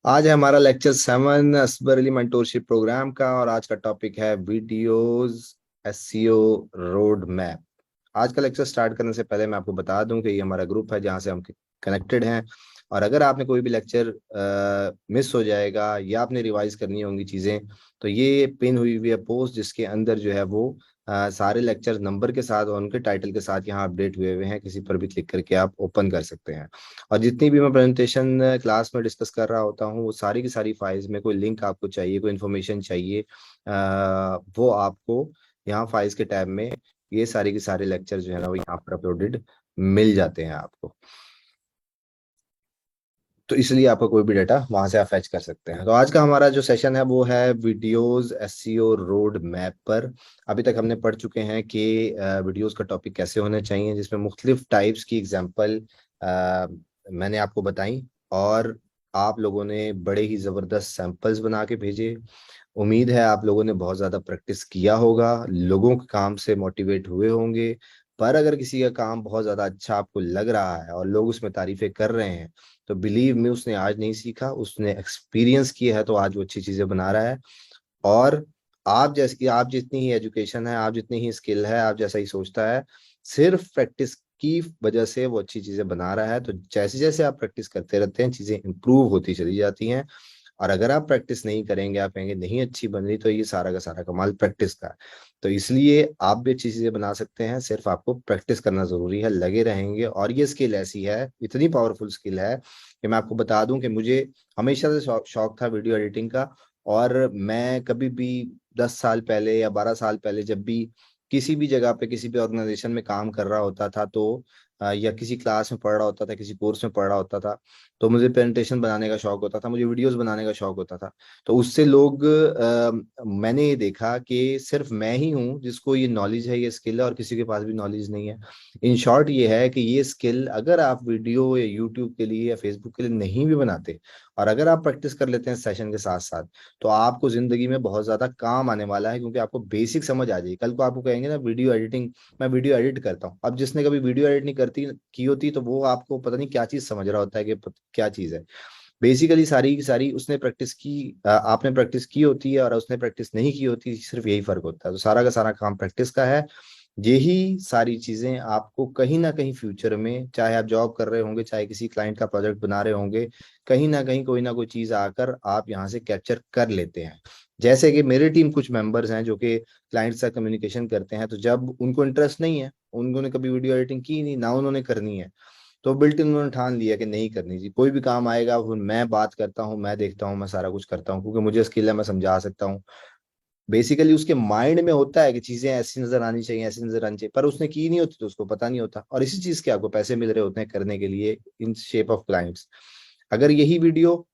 आज है हमारा लेक्चर 7 असबर अली मेंटोरशिप प्रोग्राम का। और आज का टॉपिक है वीडियोस एसईओ रोड मैप। आज का लेक्चर स्टार्ट करने से पहले मैं आपको बता दूं कि ये हमारा ग्रुप है जहां से हम कनेक्टेड हैं। और अगर आपने कोई भी लेक्चर मिस हो जाएगा या आपने रिवाइज करनी होंगी चीज़ें, तो ये पिन हुई हुई है पोस्ट जिसके अंदर जो है वो सारे लेक्चर नंबर के साथ और उनके टाइटल के साथ यहाँ अपडेट हुए हुए हैं। किसी पर भी क्लिक करके आप ओपन कर सकते हैं। और जितनी भी मैं प्रेजेंटेशन क्लास में डिस्कस कर रहा होता हूँ वो सारी की सारी फाइल्स में कोई लिंक आपको चाहिए, कोई इन्फॉर्मेशन चाहिए, वो आपको यहाँ फाइल्स के टैब में ये सारी के सारे लेक्चर जो है ना वो यहाँ पर अपलोडेड मिल जाते हैं आपको। तो इसलिए आपका कोई भी डाटा वहां से आप फैच कर सकते हैं। तो आज का हमारा जो सेशन है वो है वीडियोस एसईओ रोड मैप पर। अभी तक हमने पढ़ चुके हैं कि वीडियोस का टॉपिक कैसे होने चाहिए, जिसमें मुख्तलिफ टाइप्स की एग्जांपल मैंने आपको बताई। और आप लोगों ने बड़े ही ज़बरदस्त सैंपल्स बना के भेजे। उम्मीद है आप लोगों ने बहुत ज़्यादा प्रैक्टिस किया होगा, लोगों के काम से मोटिवेट हुए होंगे। पर अगर किसी का काम बहुत ज़्यादा अच्छा आपको लग रहा है और लोग उसमें तारीफें कर रहे हैं, तो बिलीव में उसने आज नहीं सीखा, उसने एक्सपीरियंस किया है, तो आज वो अच्छी चीज़ें बना रहा है। और आप जितनी ही एजुकेशन है, आप जितनी ही स्किल है, आप जैसा ही सोचता है, सिर्फ प्रैक्टिस की वजह से वो अच्छी चीजें बना रहा है। तो जैसे जैसे आप प्रैक्टिस करते रहते हैं चीजें इंप्रूव होती चली जाती हैं। और अगर आप प्रैक्टिस नहीं करेंगे, आप कहेंगे नहीं अच्छी बन रही, तो ये सारा का सारा कमाल प्रैक्टिस का है। तो इसलिए आप भी अच्छी चीजें बना सकते हैं, सिर्फ आपको प्रैक्टिस करना जरूरी है। लगे रहेंगे। और ये स्किल ऐसी है, इतनी पावरफुल स्किल है कि मैं आपको बता दूं कि मुझे हमेशा से शौक था वीडियो एडिटिंग का। और मैं कभी भी 10 साल पहले या 12 साल पहले जब भी किसी भी जगह पे किसी भी ऑर्गेनाइजेशन में काम कर रहा होता था, तो या किसी क्लास में पढ़ रहा होता था, किसी कोर्स में पढ़ रहा होता था, तो मुझे प्रेजेंटेशन बनाने का शौक होता था, मुझे वीडियोस बनाने का शौक होता था। तो उससे लोग मैंने ये देखा कि सिर्फ मैं ही हूँ जिसको ये नॉलेज है, ये स्किल है, और किसी के पास भी नॉलेज नहीं है। इन शॉर्ट ये है कि ये स्किल अगर आप वीडियो या यूट्यूब के लिए या फेसबुक के लिए नहीं भी बनाते, और अगर आप प्रैक्टिस कर लेते हैं सेशन के साथ साथ, तो आपको जिंदगी में बहुत ज्यादा काम आने वाला है। क्योंकि आपको बेसिक समझ आ जाएगी। कल को आपको कहेंगे ना वीडियो एडिटिंग, मैं वीडियो एडिट करता हूँ। अब जिसने कभी वीडियो एडिट नहीं करती की होती, तो वो आपको पता नहीं क्या चीज समझ रहा होता है कि क्या चीज है। बेसिकली सारी की सारी उसने प्रैक्टिस की, आपने प्रैक्टिस की होती है और उसने प्रैक्टिस नहीं की होती, सिर्फ यही फर्क होता है। तो सारा का सारा काम प्रैक्टिस का है। यही सारी चीजें आपको कहीं ना कहीं फ्यूचर में, चाहे आप जॉब कर रहे होंगे, चाहे किसी क्लाइंट का प्रोजेक्ट बना रहे होंगे, कहीं ना कोई चीज आकर आप यहाँ से कैप्चर कर लेते हैं। जैसे कि मेरी टीम कुछ मेंबर्स हैं जो कि क्लाइंट से कम्युनिकेशन करते हैं, तो जब उनको इंटरेस्ट नहीं है, उन्होंने कभी वीडियो एडिटिंग की नहीं ना, उन्होंने करनी है, तो बिल्ट इन उन्होंने ठान लिया कि नहीं करनी जी। कोई भी काम आएगा वो मैं बात करता हूँ, मैं देखता हूँ, मैं सारा कुछ करता हूँ, क्योंकि मुझे स्किल है, मैं समझा सकता हूँ। बेसिकली उसके माइंड में होता है कि चीजें ऐसी नजर आनी चाहिए, ऐसी नजर आनी चाहिए, पर उसने की नहीं होती तो उसको पता नहीं होता। और इसी चीज के आपको पैसे मिल रहे होते हैं करने के लिए, इन शेप ऑफ क्लाइंट्स। अगर यही वीडियो,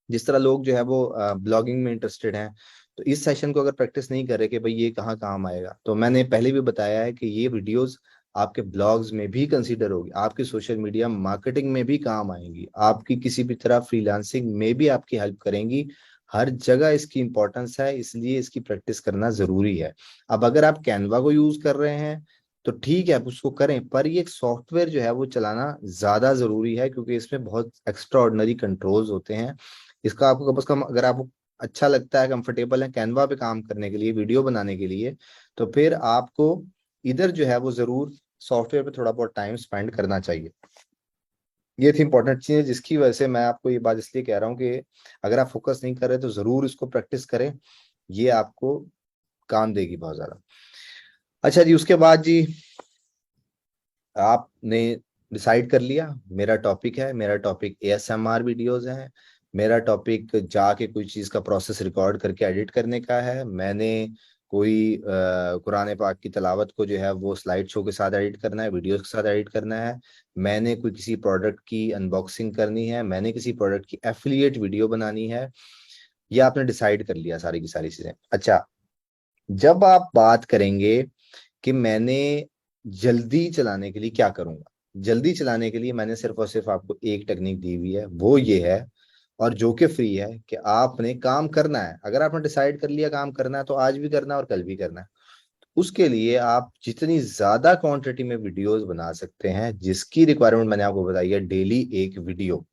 जिस तरह लोग जो है वो ब्लॉगिंग में इंटरेस्टेड हैं, तो इस सेशन को अगर प्रैक्टिस नहीं करे कि भाई ये कहाँ काम आएगा, तो मैंने पहले भी बताया है कि ये वीडियोस आपके ब्लॉग्स में भी कंसीडर होगी, आपकी सोशल मीडिया मार्केटिंग में भी काम आएंगी, आपकी किसी भी तरह फ्रीलांसिंग में भी आपकी हेल्प करेंगी। हर जगह इसकी इंपॉर्टेंस है, इसलिए इसकी प्रैक्टिस करना जरूरी है। अब अगर आप कैनवा को यूज कर रहे हैं तो ठीक है, आप उसको करें, पर ये एक सॉफ्टवेयर जो है वो चलाना ज्यादा जरूरी है, क्योंकि इसमें बहुत एक्स्ट्रा ऑर्डिनरी कंट्रोल्स होते हैं। इसका आपको कम से कम, अगर आपको अच्छा लगता है, कंफर्टेबल है कैनवा पे काम करने के लिए, वीडियो बनाने के लिए, तो फिर आपको इधर जो है वो जरूर सॉफ्टवेयर पे थोड़ा बहुत टाइम स्पेंड करना चाहिए। ये थी इंपॉर्टेंट चीज, जिसकी वजह से मैं आपको ये बात इसलिए कह रहा हूँ कि अगर आप फोकस नहीं कर रहे तो जरूर इसको प्रैक्टिस करें। ये आपको काम देगी बहुत ज्यादा। अच्छा जी, उसके बाद जी आपने डिसाइड कर लिया, मेरा टॉपिक है, मेरा टॉपिक एएसएमआर वीडियोस है। मेरा टॉपिक जाके कोई चीज़ का प्रोसेस रिकॉर्ड करके एडिट करने का है। मैंने कोई कुरान पाक की तिलावत को जो है वो स्लाइड शो के साथ एडिट करना है, वीडियोस के साथ एडिट करना है। मैंने कोई किसी प्रोडक्ट की अनबॉक्सिंग करनी है, मैंने किसी प्रोडक्ट की एफिलिएट वीडियो बनानी है। ये आपने डिसाइड कर लिया सारी की सारी चीज़ें। अच्छा, जब आप बात करेंगे कि मैंने जल्दी चलाने के लिए क्या करूंगा, जल्दी चलाने के लिए मैंने सिर्फ और सिर्फ आपको एक टेक्निक दी हुई है, वो ये है, और जो कि फ्री है, कि आपने काम करना है। अगर आपने डिसाइड कर लिया काम करना है, तो आज भी करना है और कल भी करना है। उसके लिए आप जितनी ज्यादा क्वांटिटी में वीडियोस बना सकते हैं, जिसकी रिक्वायरमेंट मैंने आपको बताई है, डेली एक वीडियो,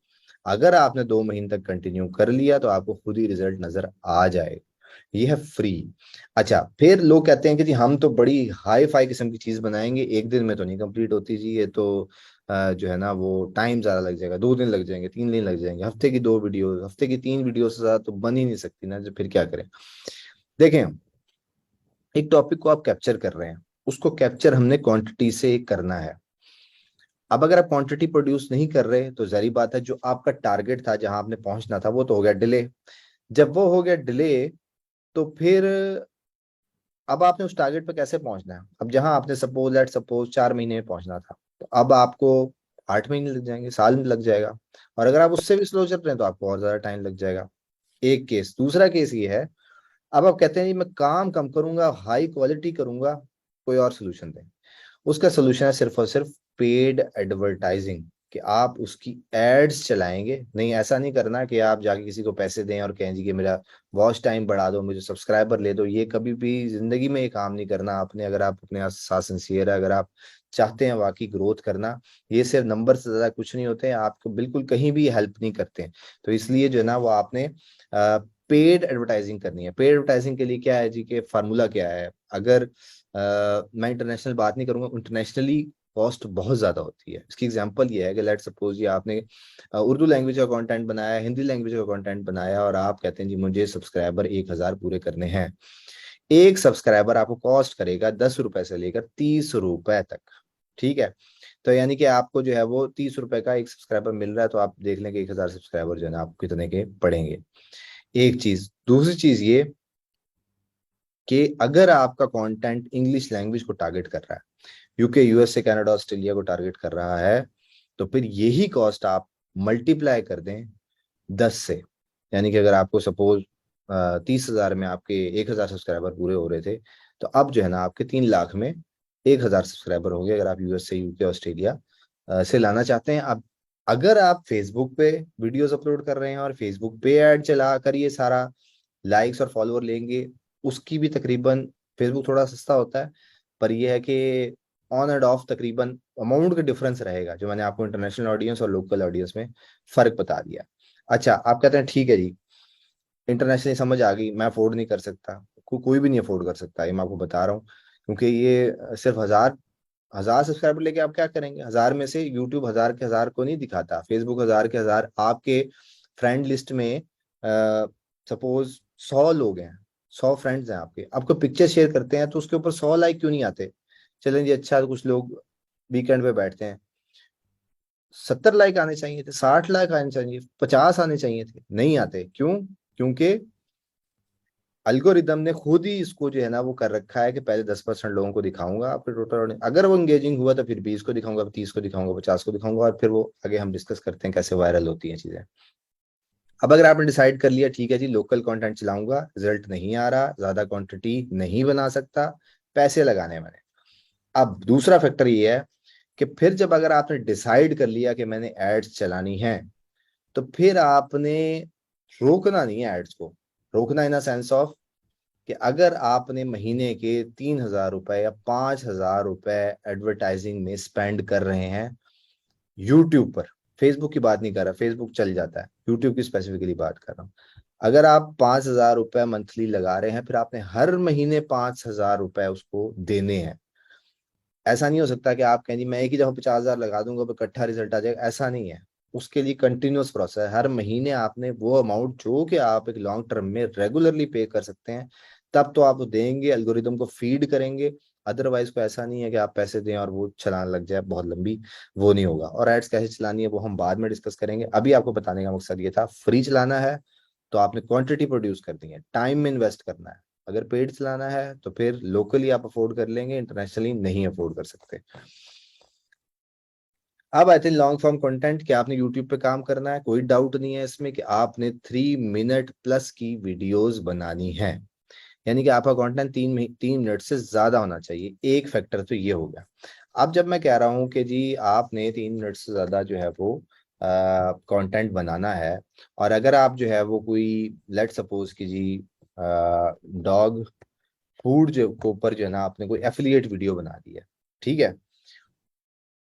अगर आपने 2 महीने तक कंटिन्यू कर लिया तो आपको खुद ही रिजल्ट नजर आ जाएगा। ये है फ्री। अच्छा, फिर लोग कहते हैं कि जी हम तो बड़ी हाई फाई किस्म की चीज बनाएंगे, एक दिन में तो नहीं कंप्लीट होती जी, ये तो जो है ना वो टाइम ज्यादा लग जाएगा, 2 दिन लग जाएंगे, 3 दिन लग जाएंगे, हफ्ते की 2 वीडियो, हफ्ते की 3 वीडियो से ज्यादा तो बन ही नहीं सकती ना, जो फिर क्या करें। देखें, एक टॉपिक को आप कैप्चर कर रहे हैं, उसको कैप्चर हमने क्वांटिटी से करना है। अब अगर आप क्वांटिटी प्रोड्यूस नहीं कर रहे तो जारी बात है, जो आपका टारगेट था, जहां आपने पहुंचना था, वो तो हो गया डिले। जब वो हो गया डिले, तो फिर अब आपने उस टारगेट पे कैसे पहुंचना है। अब जहां आपने सपोज लेट सपोज 4 महीने में पहुंचना था, तो अब आपको 8 महीने लग जाएंगे, साल में लग जाएगा। और अगर आप उससे भी स्लो चल रहे हैं तो आपको और ज्यादा टाइम लग जाएगा। एक केस। दूसरा केस ये है, अब आप कहते हैं जी मैं काम कम करूंगा, हाई क्वालिटी करूंगा, कोई और सोल्यूशन दें। उसका सोल्यूशन है सिर्फ और सिर्फ पेड एडवर्टाइजिंग, कि आप उसकी एड्स चलाएंगे। नहीं, ऐसा नहीं करना कि आप जाके किसी को पैसे दें और कहें जी कि मेरा वॉच टाइम बढ़ा दो, मुझे सब्सक्राइबर ले दो। ये कभी भी जिंदगी में ये काम नहीं करना आपने, अगर आप अपने साथ सिंसियर है, अगर आप चाहते हैं वाकई ग्रोथ करना। ये सिर्फ नंबर से ज्यादा कुछ नहीं होते हैं, आपको बिल्कुल कहीं भी हेल्प नहीं करते हैं। तो इसलिए जो है ना वो आपने पेड एडवर्टाइजिंग करनी है। पेड एडवर्टाइजिंग के लिए क्या है जी, के फार्मूला क्या है। अगर मैं इंटरनेशनल बात नहीं करूंगा, इंटरनेशनली कॉस्ट बहुत ज्यादा होती है। इसकी एग्जांपल ये है कि लेट सपोज ये आपने उर्दू लैंग्वेज का कंटेंट बनाया, हिंदी लैंग्वेज का कंटेंट बनाया, और आप कहते हैं जी मुझे सब्सक्राइबर 1,000 पूरे करने हैं। एक सब्सक्राइबर आपको कॉस्ट करेगा 10 रुपए से लेकर 30 रुपए तक। ठीक है। तो यानी कि आपको जो है वो 30 रुपए का एक सब्सक्राइबर मिल रहा है, तो आप देख लें कि 1,000 सब्सक्राइबर जो है ना आपको कितने के पड़ेंगे। एक चीज। दूसरी चीज ये कि अगर आपका कंटेंट इंग्लिश लैंग्वेज को टारगेट कर रहा है, यूके, यूएसए, कनाडा, ऑस्ट्रेलिया को टारगेट कर रहा है, तो फिर यही कॉस्ट आप मल्टीप्लाई कर दें 10 से। यानी कि अगर आपको सपोज 30,000 में आपके 1,000 सब्सक्राइबर पूरे हो रहे थे, तो अब जो है ना आपके 3 लाख में 1,000 सब्सक्राइबर होंगे, अगर आप यूएसए, यूके, ऑस्ट्रेलिया से लाना चाहते हैं। अब अगर आप फेसबुक पे वीडियोस अपलोड कर रहे हैं और फेसबुक पे ऐड चला कर ये सारा लाइक्स और फॉलोअर लेंगे, उसकी भी तकरीबन, फेसबुक थोड़ा सस्ता होता है, पर यह है कि ऑन एंड ऑफ तकरीबन अमाउंट का डिफरेंस रहेगा, जो मैंने आपको इंटरनेशनल ऑडियंस और लोकल ऑडियंस में फर्क बता दिया। अच्छा, आप कहते हैं ठीक है जी, इंटरनेशनली समझ आ गई, मैं अफोर्ड नहीं कर सकता। कोई भी नहीं अफोर्ड कर सकता, ये मैं आपको बता रहा हूँ। क्योंकि ये सिर्फ हजार हजार सब्सक्राइबर लेके आप क्या करेंगे। हजार में से यूट्यूब हजार के हजार को नहीं दिखाता, फेसबुक हजार के हजार आपके फ्रेंड लिस्ट में सपोज 100 लोग हैं, 100 फ्रेंड्स हैं आपके, आपको पिक्चर शेयर करते हैं तो उसके ऊपर 100 लाइक क्यों नहीं आते। चलें जी, अच्छा, तो कुछ लोग वीकेंड पे बैठते हैं, 70 लाइक आने चाहिए थे, 60 लाइक आने चाहिए, 50 आने चाहिए थे, नहीं आते। क्यों? क्योंकि अल्गोरिदम ने खुद ही इसको जो है ना वो कर रखा है कि पहले 10% लोगों को दिखाऊंगा, फिर टोटल अगर वो एंगेजिंग हुआ तो फिर 20 को दिखाऊंगा, फिर 30 को दिखाऊंगा, 50 को दिखाऊंगा, और फिर वो आगे हम डिस्कस करते हैं कैसे वायरल होती हैं चीजें। अब अगर आपने डिसाइड कर लिया ठीक है जी लोकल कंटेंट चलाऊंगा, रिजल्ट नहीं आ रहा, ज्यादा क्वांटिटी नहीं बना सकता, पैसे लगाने मैंने। अब दूसरा फैक्टर ये है कि फिर जब अगर आपने डिसाइड कर लिया कि मैंने एड्स चलानी है, तो फिर आपने रोकना नहीं है एड्स को। रोकना इन द सेंस ऑफ कि अगर आपने महीने के 3,000 रुपए या 5,000 रुपए एडवर्टाइजिंग में स्पेंड कर रहे हैं यूट्यूब पर, फेसबुक की बात नहीं कर रहा, फेसबुक चल जाता है, यूट्यूब की स्पेसिफिकली बात कर रहा हूँ। अगर आप 5,000 रुपए मंथली लगा रहे हैं, फिर आपने हर महीने 5,000 रुपए उसको देने हैं। ऐसा नहीं हो सकता कि आप कहें जी मैं एक ही दफा 50,000 लगा दूंगा तो इकट्ठा रिजल्ट आ जाएगा, ऐसा नहीं है। उसके लिए कंटिन्यूअस प्रोसेस है, हर महीने आपने वो अमाउंट जो कि आप एक लॉन्ग टर्म में रेगुलरली पे कर सकते हैं, तब तो आप देंगे, एल्गोरिदम को फीड करेंगे। अदरवाइज को ऐसा नहीं है कि आप पैसे दें और वो चलाने लग जाए बहुत लंबी, वो नहीं होगा। और एड्स कैसे चलानी है वो हम बाद में डिस्कस करेंगे। अभी आपको बताने का मकसद ये था, फ्री चलाना है तो आपने क्वांटिटी प्रोड्यूस करनी है, टाइम में इन्वेस्ट करना है। अगर पेड चलाना है तो फिर लोकली आप अफोर्ड कर लेंगे, इंटरनेशनली नहीं अफोर्ड कर सकते। अब I think long form content, कि आपने यूट्यूब पे काम करना है, कोई डाउट नहीं है इसमें कि आपने 3 मिनट प्लस की वीडियोस बनानी है। यानी कि आपका कंटेंट 3 मिनट से ज्यादा होना चाहिए। एक फैक्टर तो ये हो गया। अब जब मैं कह रहा हूँ कि जी आपने 3 मिनट से ज्यादा जो है वो कंटेंट बनाना है, और अगर आप जो है वो कोई, लेट सपोज कि जी डॉग फूड जो के ऊपर जो है ना आपने कोई एफिलिएट वीडियो बना दी है, ठीक है।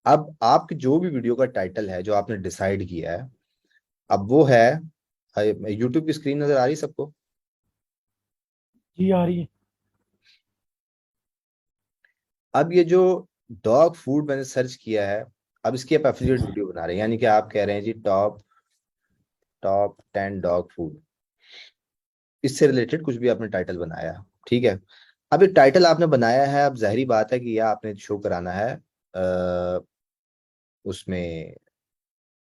अब आपके जो भी वीडियो का टाइटल है जो आपने डिसाइड किया है, अब वो है, यूट्यूब की स्क्रीन नजर आ रही सबको? जी आ रही है। अब ये जो डॉग फूड मैंने सर्च किया है, अब इसकी आप एफिलिएट वीडियो बना रहे हैं, यानी कि आप कह रहे हैं जी टॉप टॉप 10 डॉग फूड, इससे रिलेटेड कुछ भी आपने टाइटल बनाया, ठीक है। अब ये टाइटल आपने बनाया है, अब जाहिर बात है कि यह आपने शो कराना है उसमें,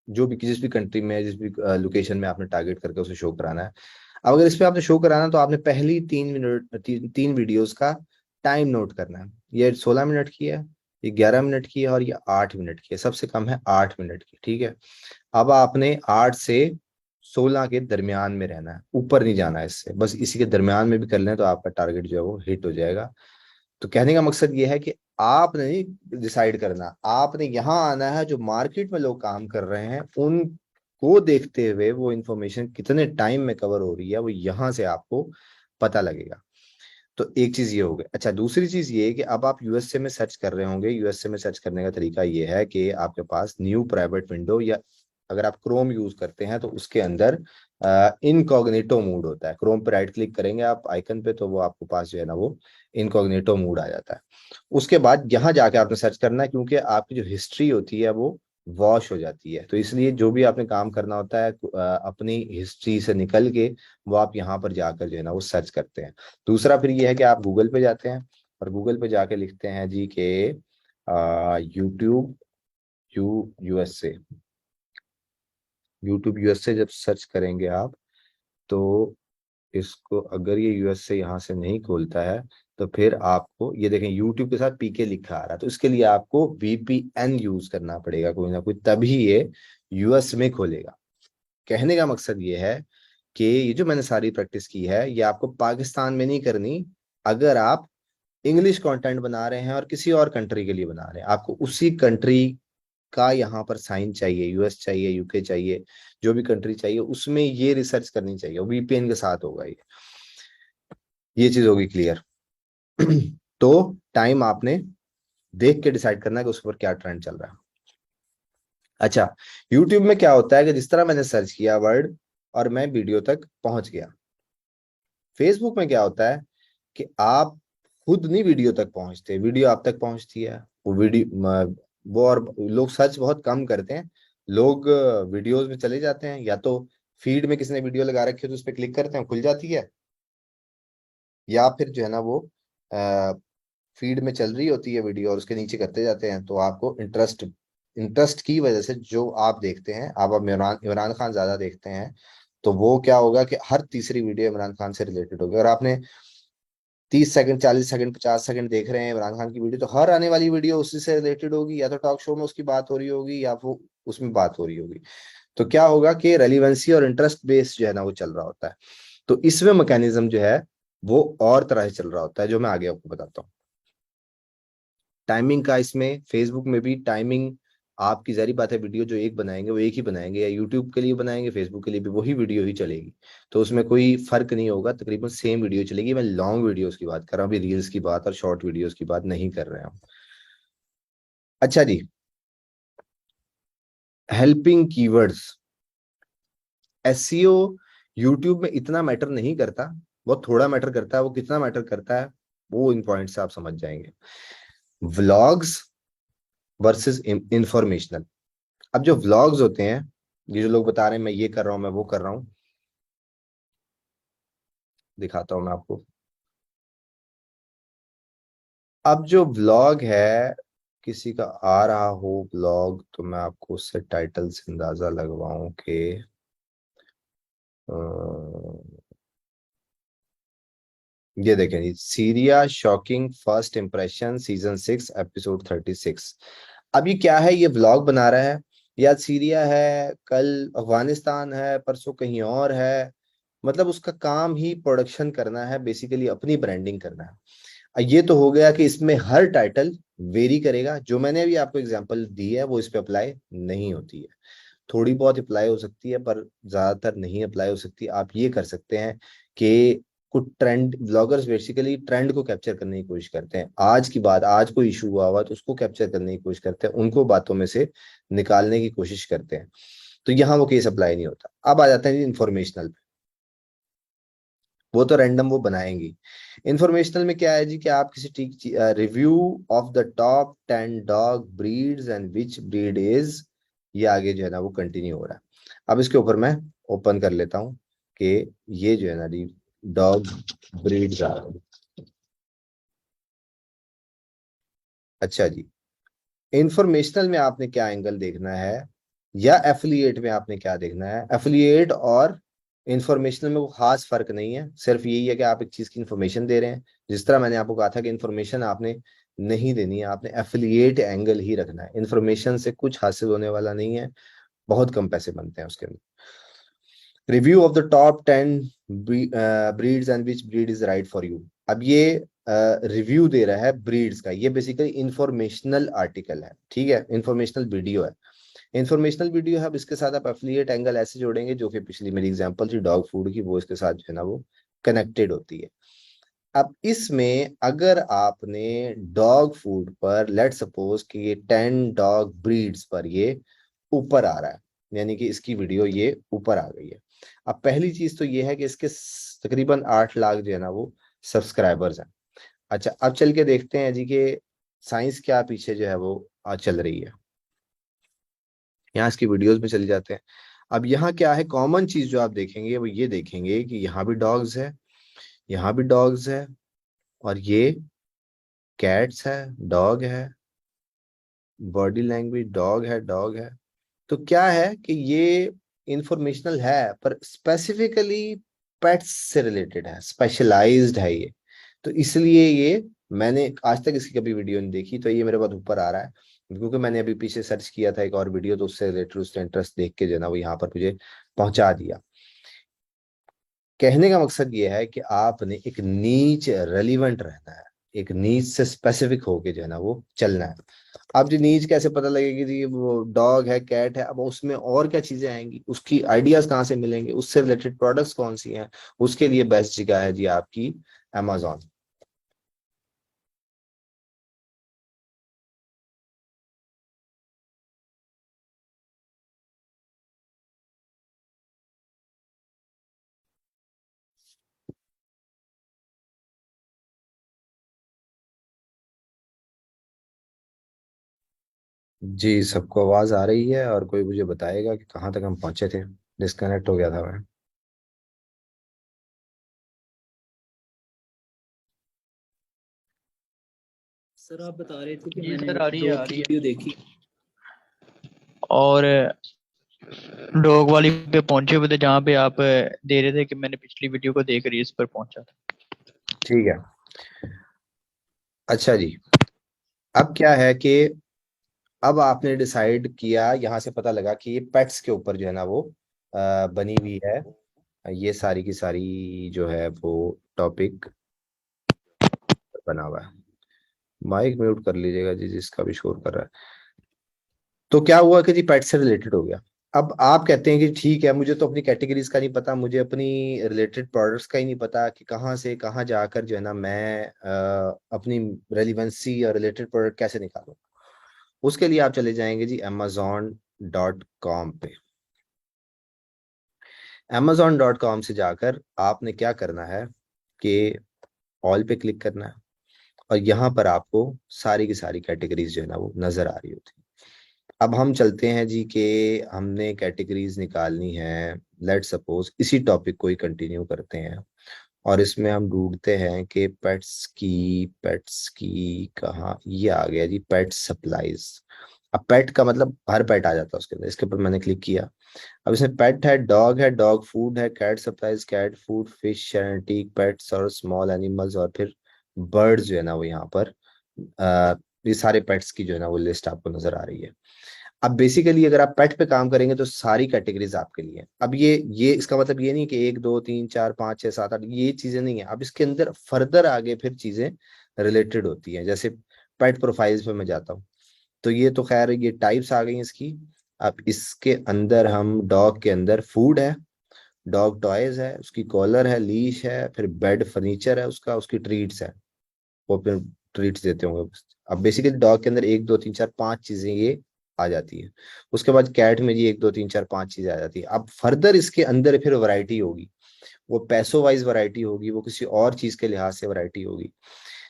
जो भी जिस भी कंट्री में, जिस भी लोकेशन में आपने टारगेट करके उसे शो कराना है। अब अगर इस पे आपने शो कराना तो आपने पहली 3 मिनट, तीन वीडियोस का टाइम नोट करना है। ये 16 मिनट की है, ये 11 मिनट की है, और ये 8 मिनट की है, सबसे कम है 8 मिनट की, ठीक है। अब आपने 8 से 16 के दरमियान में रहना है, ऊपर नहीं जाना है इससे, बस इसी के दरमियान में भी कर लें तो आपका टारगेट जो है वो हिट हो जाएगा। तो कहने का मकसद ये है कि आपने नहीं डिसाइड करना, आपने यहाँ आना है, जो मार्केट में लोग काम कर रहे हैं उनको देखते हुए वो इंफॉर्मेशन कितने टाइम में कवर हो रही है वो यहाँ से आपको पता लगेगा। तो एक चीज ये हो गई। अच्छा, दूसरी चीज ये है कि अब आप यूएसए में सर्च कर रहे होंगे। यूएसए में सर्च करने का तरीका ये है कि आपके पास न्यू प्राइवेट विंडो, या अगर आप क्रोम यूज करते हैं तो उसके अंदर इनकॉग्निटो मोड होता है। क्रोम पे राइट क्लिक करेंगे आप आइकन पे, तो वो आपको पास जो है ना वो इनकॉग्निटो मोड आ जाता है। उसके बाद यहाँ जाके आपने सर्च करना है, क्योंकि आपकी जो हिस्ट्री होती है वो वॉश हो जाती है, तो इसलिए जो भी आपने काम करना होता है अपनी हिस्ट्री से निकल के वो आप यहाँ पर जाकर जो है ना वो सर्च करते हैं। दूसरा फिर ये है कि आप गूगल पे जाते हैं, और गूगल पे जाके लिखते हैं जी के यूट्यूब यूएसए। यूट्यूब यूएसए जब सर्च करेंगे आप, तो इसको अगर ये यूएसए यहाँ से नहीं खोलता है, तो फिर आपको ये देखें यूट्यूब के साथ पीके लिखा आ रहा है, तो इसके लिए आपको वीपीएन यूज करना पड़ेगा कोई ना कोई, तभी ये यूएस में खोलेगा। कहने का मकसद ये है कि ये जो मैंने सारी प्रैक्टिस की है ये आपको पाकिस्तान में नहीं करनी। अगर आप इंग्लिश कंटेंट बना रहे हैं और किसी और कंट्री के लिए बना रहे हैं, आपको उसी कंट्री का यहाँ पर साइन चाहिए, यूएस चाहिए, यूके चाहिए, जो भी कंट्री चाहिए उसमें ये रिसर्च करनी चाहिए, वीपीएन के साथ होगा ये चीज होगी क्लियर। तो टाइम आपने देख के डिसाइड करना है कि उस पर क्या ट्रेंड चल रहा है। अच्छा, यूट्यूब में क्या होता है कि जिस तरह मैंने सर्च किया वर्ड और मैं वीडियो तक पहुंच गया। फेसबुक में क्या होता है कि आप खुद नहीं वीडियो तक पहुंचते, वीडियो आप तक पहुंचती है। वो वीडियो वो, और लोग सर्च बहुत कम करते हैं। लोग वीडियोस में चले जाते हैं, या तो फीड में किसी ने वीडियो लगा रखी है तो उस पर क्लिक करते हैं, खुल जाती है, या फिर जो है ना वो फीड में चल रही होती है वीडियो और उसके नीचे करते जाते हैं। तो आपको इंटरेस्ट इंटरेस्ट की वजह से जो आप देखते हैं, आप अब इमरान इमरान खान ज्यादा देखते हैं, तो वो क्या होगा कि हर तीसरी वीडियो इमरान खान से रिलेटेड होगी। अगर आपने 30 सेकंड, 40 सेकंड, 50 सेकंड देख रहे हैं इमरान खान की वीडियो, तो हर आने वाली वीडियो उसी से रिलेटेड होगी, या तो टॉक शो में उसकी बात हो रही होगी या वो उसमें बात हो रही होगी। तो क्या होगा कि रेलिवेंसी और इंटरेस्ट बेस्ड जो है ना वो चल रहा होता है। तो इसमें मैकेनिज्म जो है वो और तरह से चल रहा होता है, जो मैं आगे आपको बताता हूँ। टाइमिंग का इसमें फेसबुक में भी टाइमिंग, आपकी जारी बात है, वीडियो जो एक बनाएंगे वो एक ही बनाएंगे, या यूट्यूब के लिए बनाएंगे फेसबुक के लिए भी वही वीडियो ही चलेगी। तो उसमें कोई फर्क नहीं होगा, तकरीबन सेम वीडियो चलेगी। मैं लॉन्ग वीडियोस की बात कर रहा हूँ, अभी रील्स की बात और शॉर्ट वीडियोस की बात नहीं कर रहे हैं। अच्छा जी, हेल्पिंग कीवर्ड्स, एसईओ यूट्यूब में इतना मैटर नहीं करता, बहुत थोड़ा मैटर करता है। वो कितना मैटर करता है वो इन पॉइंट से आप समझ जाएंगे। Vlogs versus informational. अब जो व्लॉग्स होते हैं, ये जो लोग बता रहे हैं मैं ये कर रहा हूँ, मैं वो कर रहा हूँ, दिखाता हूँ मैं आपको। अब जो व्लॉग है, किसी का आ रहा हो व्लॉग, तो मैं आपको उससे टाइटल से अंदाजा लगवाऊं कि ये देखें जी, Syria shocking first impression season 6 episode 36। अब ये क्या है, ये व्लॉग बना रहा है, या सीरिया है, कल अफगानिस्तान है, परसों कहीं और है। मतलब उसका काम ही प्रोडक्शन करना है, बेसिकली अपनी ब्रांडिंग करना है। ये तो हो गया कि इसमें हर टाइटल वेरी करेगा। जो मैंने अभी आपको एग्जांपल दी है वो इस पे अप्लाई नहीं होती है, थोड़ी बहुत अप्लाई हो सकती है पर ज्यादातर नहीं अप्लाई हो सकती। आप ये कर सकते हैं कि कुछ ट्रेंड, ब्लॉगर्स बेसिकली ट्रेंड को कैप्चर करने की कोशिश करते हैं। आज की बात, आज कोई इशू हुआ हुआ तो उसको कैप्चर करने की कोशिश करते हैं, उनको बातों में से निकालने की कोशिश करते हैं। तो यहाँ वो केस अप्लाई नहीं होता। अब आ जाते हैं इंफॉर्मेशनल पे, वो तो रैंडम वो बनाएंगी। इंफॉर्मेशनल में क्या है जी कि आप किसी review of the top 10 dog breeds and which breed is, ये आगे जो है ना वो कंटिन्यू हो रहा है। अब इसके ऊपर मैं ओपन कर लेता हूँ कि ये जो है ना जी डॉग ब्रीड्स आ रही। अच्छा जी, इंफॉर्मेशनल में आपने क्या एंगल देखना है या एफिलिएट में आपने क्या देखना है? एफिलिएट और इंफॉर्मेशनल में वो खास फर्क नहीं है, सिर्फ यही है कि आप एक चीज की इंफॉर्मेशन दे रहे हैं। जिस तरह मैंने आपको कहा था कि इंफॉर्मेशन आपने नहीं देनी है, आपने एफिलिएट एंगल ही रखना है। इंफॉर्मेशन से कुछ हासिल होने वाला नहीं है, बहुत कम पैसे बनते हैं उसके अंदर। Review of the top 10 breeds and which breed is right for you. अब ये रिव्यू दे रहा है ब्रीड्स का, ये बेसिकली इंफॉर्मेशनल आर्टिकल है, ठीक है, इंफॉर्मेशनल वीडियो है। इंफॉर्मेशनल वीडियो है, अब इसके साथ आप एफिलिएट एंगल ऐसे जोड़ेंगे, जो कि पिछली मेरी एग्जांपल थी डॉग फूड की, वो इसके साथ जो है ना वो कनेक्टेड होती है। अब इसमें अगर आपने डॉग फूड पर लेट सपोज कि ये 10 डॉग ब्रीड्स पर ये ऊपर आ रहा है, यानी कि इसकी वीडियो ये ऊपर आ गई है। अब पहली चीज तो ये है कि इसके तकरीबन 8 लाख जो है ना वो सब्सक्राइबर्स हैं। अच्छा, अब चल के देखते हैं जी कि साइंस क्या पीछे जो है वो चल रही है। यहाँ इसकी वीडियोस में चले जाते हैं। अब यहाँ क्या है, कॉमन चीज जो आप देखेंगे वो ये देखेंगे कि यहाँ भी डॉग्स है, यहाँ भी डॉग्स है, और ये कैट्स है, डॉग है, बॉडी लैंग्वेज डॉग है, डॉग है। तो क्या है कि ये इंफॉर्मेशनल है पर स्पेसिफिकली पेट्स से रिलेटेड है, स्पेशलाइज्ड है ये। तो इसलिए ये, मैंने आज तक इसकी कभी वीडियो नहीं देखी, तो ये मेरे पास ऊपर आ रहा है क्योंकि मैंने अभी पीछे सर्च किया था एक और वीडियो, तो उससे रिलेटेड उसने इंटरेस्ट देख के जो है ना वो यहाँ पर मुझे पहुंचा दिया। कहने का मकसद ये है कि आपने एक नीच रेलिवेंट रहना है, एक नीच से स्पेसिफिक होके जो है ना वो चलना है। अब जी नीच कैसे पता लगेगी जी, वो डॉग है, कैट है, अब उसमें और क्या चीजें आएंगी, उसकी आइडियाज कहाँ से मिलेंगे, उससे रिलेटेड प्रोडक्ट्स कौन सी हैं? उसके लिए बेस्ट जगह है जी आपकी Amazon। जी, सबको आवाज आ रही है? और कोई मुझे बताएगा कि कहाँ तक हम पहुंचे थे? डिस्कनेक्ट हो गया था मैं। सर आप बता रहे थे कि जी मैंने सर, आ रही है, डॉग आ की रही है। वीडियो देखी। और डॉग वाली पे पहुंचे हुए थे जहाँ पे आप दे रहे थे कि मैंने पिछली वीडियो को देख रही, इस पर पहुंचा था। ठीक है। अच्छा जी, अब क्या है कि अब आपने डिसाइड किया, यहाँ से पता लगा कि ये पेट्स के ऊपर जो है ना वो बनी हुई है। ये सारी की सारी जो है वो टॉपिक बना हुआ है। माइक म्यूट कर लीजिएगा जी जिसका भी शोर कर रहा है। तो क्या हुआ कि जी पेट से रिलेटेड हो गया। अब आप कहते हैं कि ठीक है, मुझे तो अपनी कैटेगरीज का नहीं पता, मुझे अपनी रिलेटेड प्रोडक्ट्स का ही नहीं पता कि कहाँ से कहाँ जाकर जो है ना मैं अपनी रेलिवेंसी और रिलेटेड प्रोडक्ट कैसे निकालूं। उसके लिए आप चले जाएंगे जी Amazon.com पे। Amazon.com से जाकर आपने क्या करना है कि ऑल पे क्लिक करना है, और यहाँ पर आपको सारी की सारी कैटेगरीज जो है ना वो नजर आ रही होती है। अब हम चलते हैं जी कि हमने कैटेगरीज निकालनी है। लेट सपोज इसी टॉपिक को ही कंटिन्यू करते हैं, और इसमें हम ढूंढते हैं कि पेट्स की कहाँ, ये आ गया जी पेट सप्लाईज। अब पेट का मतलब हर पेट आ जाता है उसके अंदर। इसके ऊपर मैंने क्लिक किया। अब इसमें पेट है, डॉग फूड है, cat supplies, cat food, fish antique pets और स्मॉल एनिमल्स, और फिर बर्ड्स जो है ना वो यहाँ पर ये सारे पेट्स की जो है ना वो लिस्ट आपको नजर आ रही है। अब बेसिकली अगर आप पेट पे काम करेंगे तो सारी कैटेगरीज आपके लिए हैं। अब ये इसका मतलब ये नहीं कि 1 2 3 4 5 6 7 8 ये चीजें नहीं है। अब इसके अंदर फर्दर आगे फिर चीजें रिलेटेड होती हैं। जैसे पेट प्रोफाइल्स पे मैं जाता हूँ, तो ये तो खैर ये टाइप्स आ गई हैं इसकी। अब इसके अंदर हम डॉग के अंदर फूड है, डॉग टॉयज है, उसकी कॉलर है, लीश है, फिर बेड फर्नीचर है उसका, उसकी ट्रीट्स है, वो फिर ट्रीट्स देते होंगे। अब बेसिकली डॉग के अंदर 1 2 3 4 5 चीजें ये आ जाती है। उसके बाद कैट में जी 1 2 3 4 5 चीजें आ जाती है। अब फर्दर इसके अंदर फिर वैरायटी होगी, वो पैसों वाइज वैरायटी होगी, वो किसी और चीज के लिहाज से वैरायटी होगी।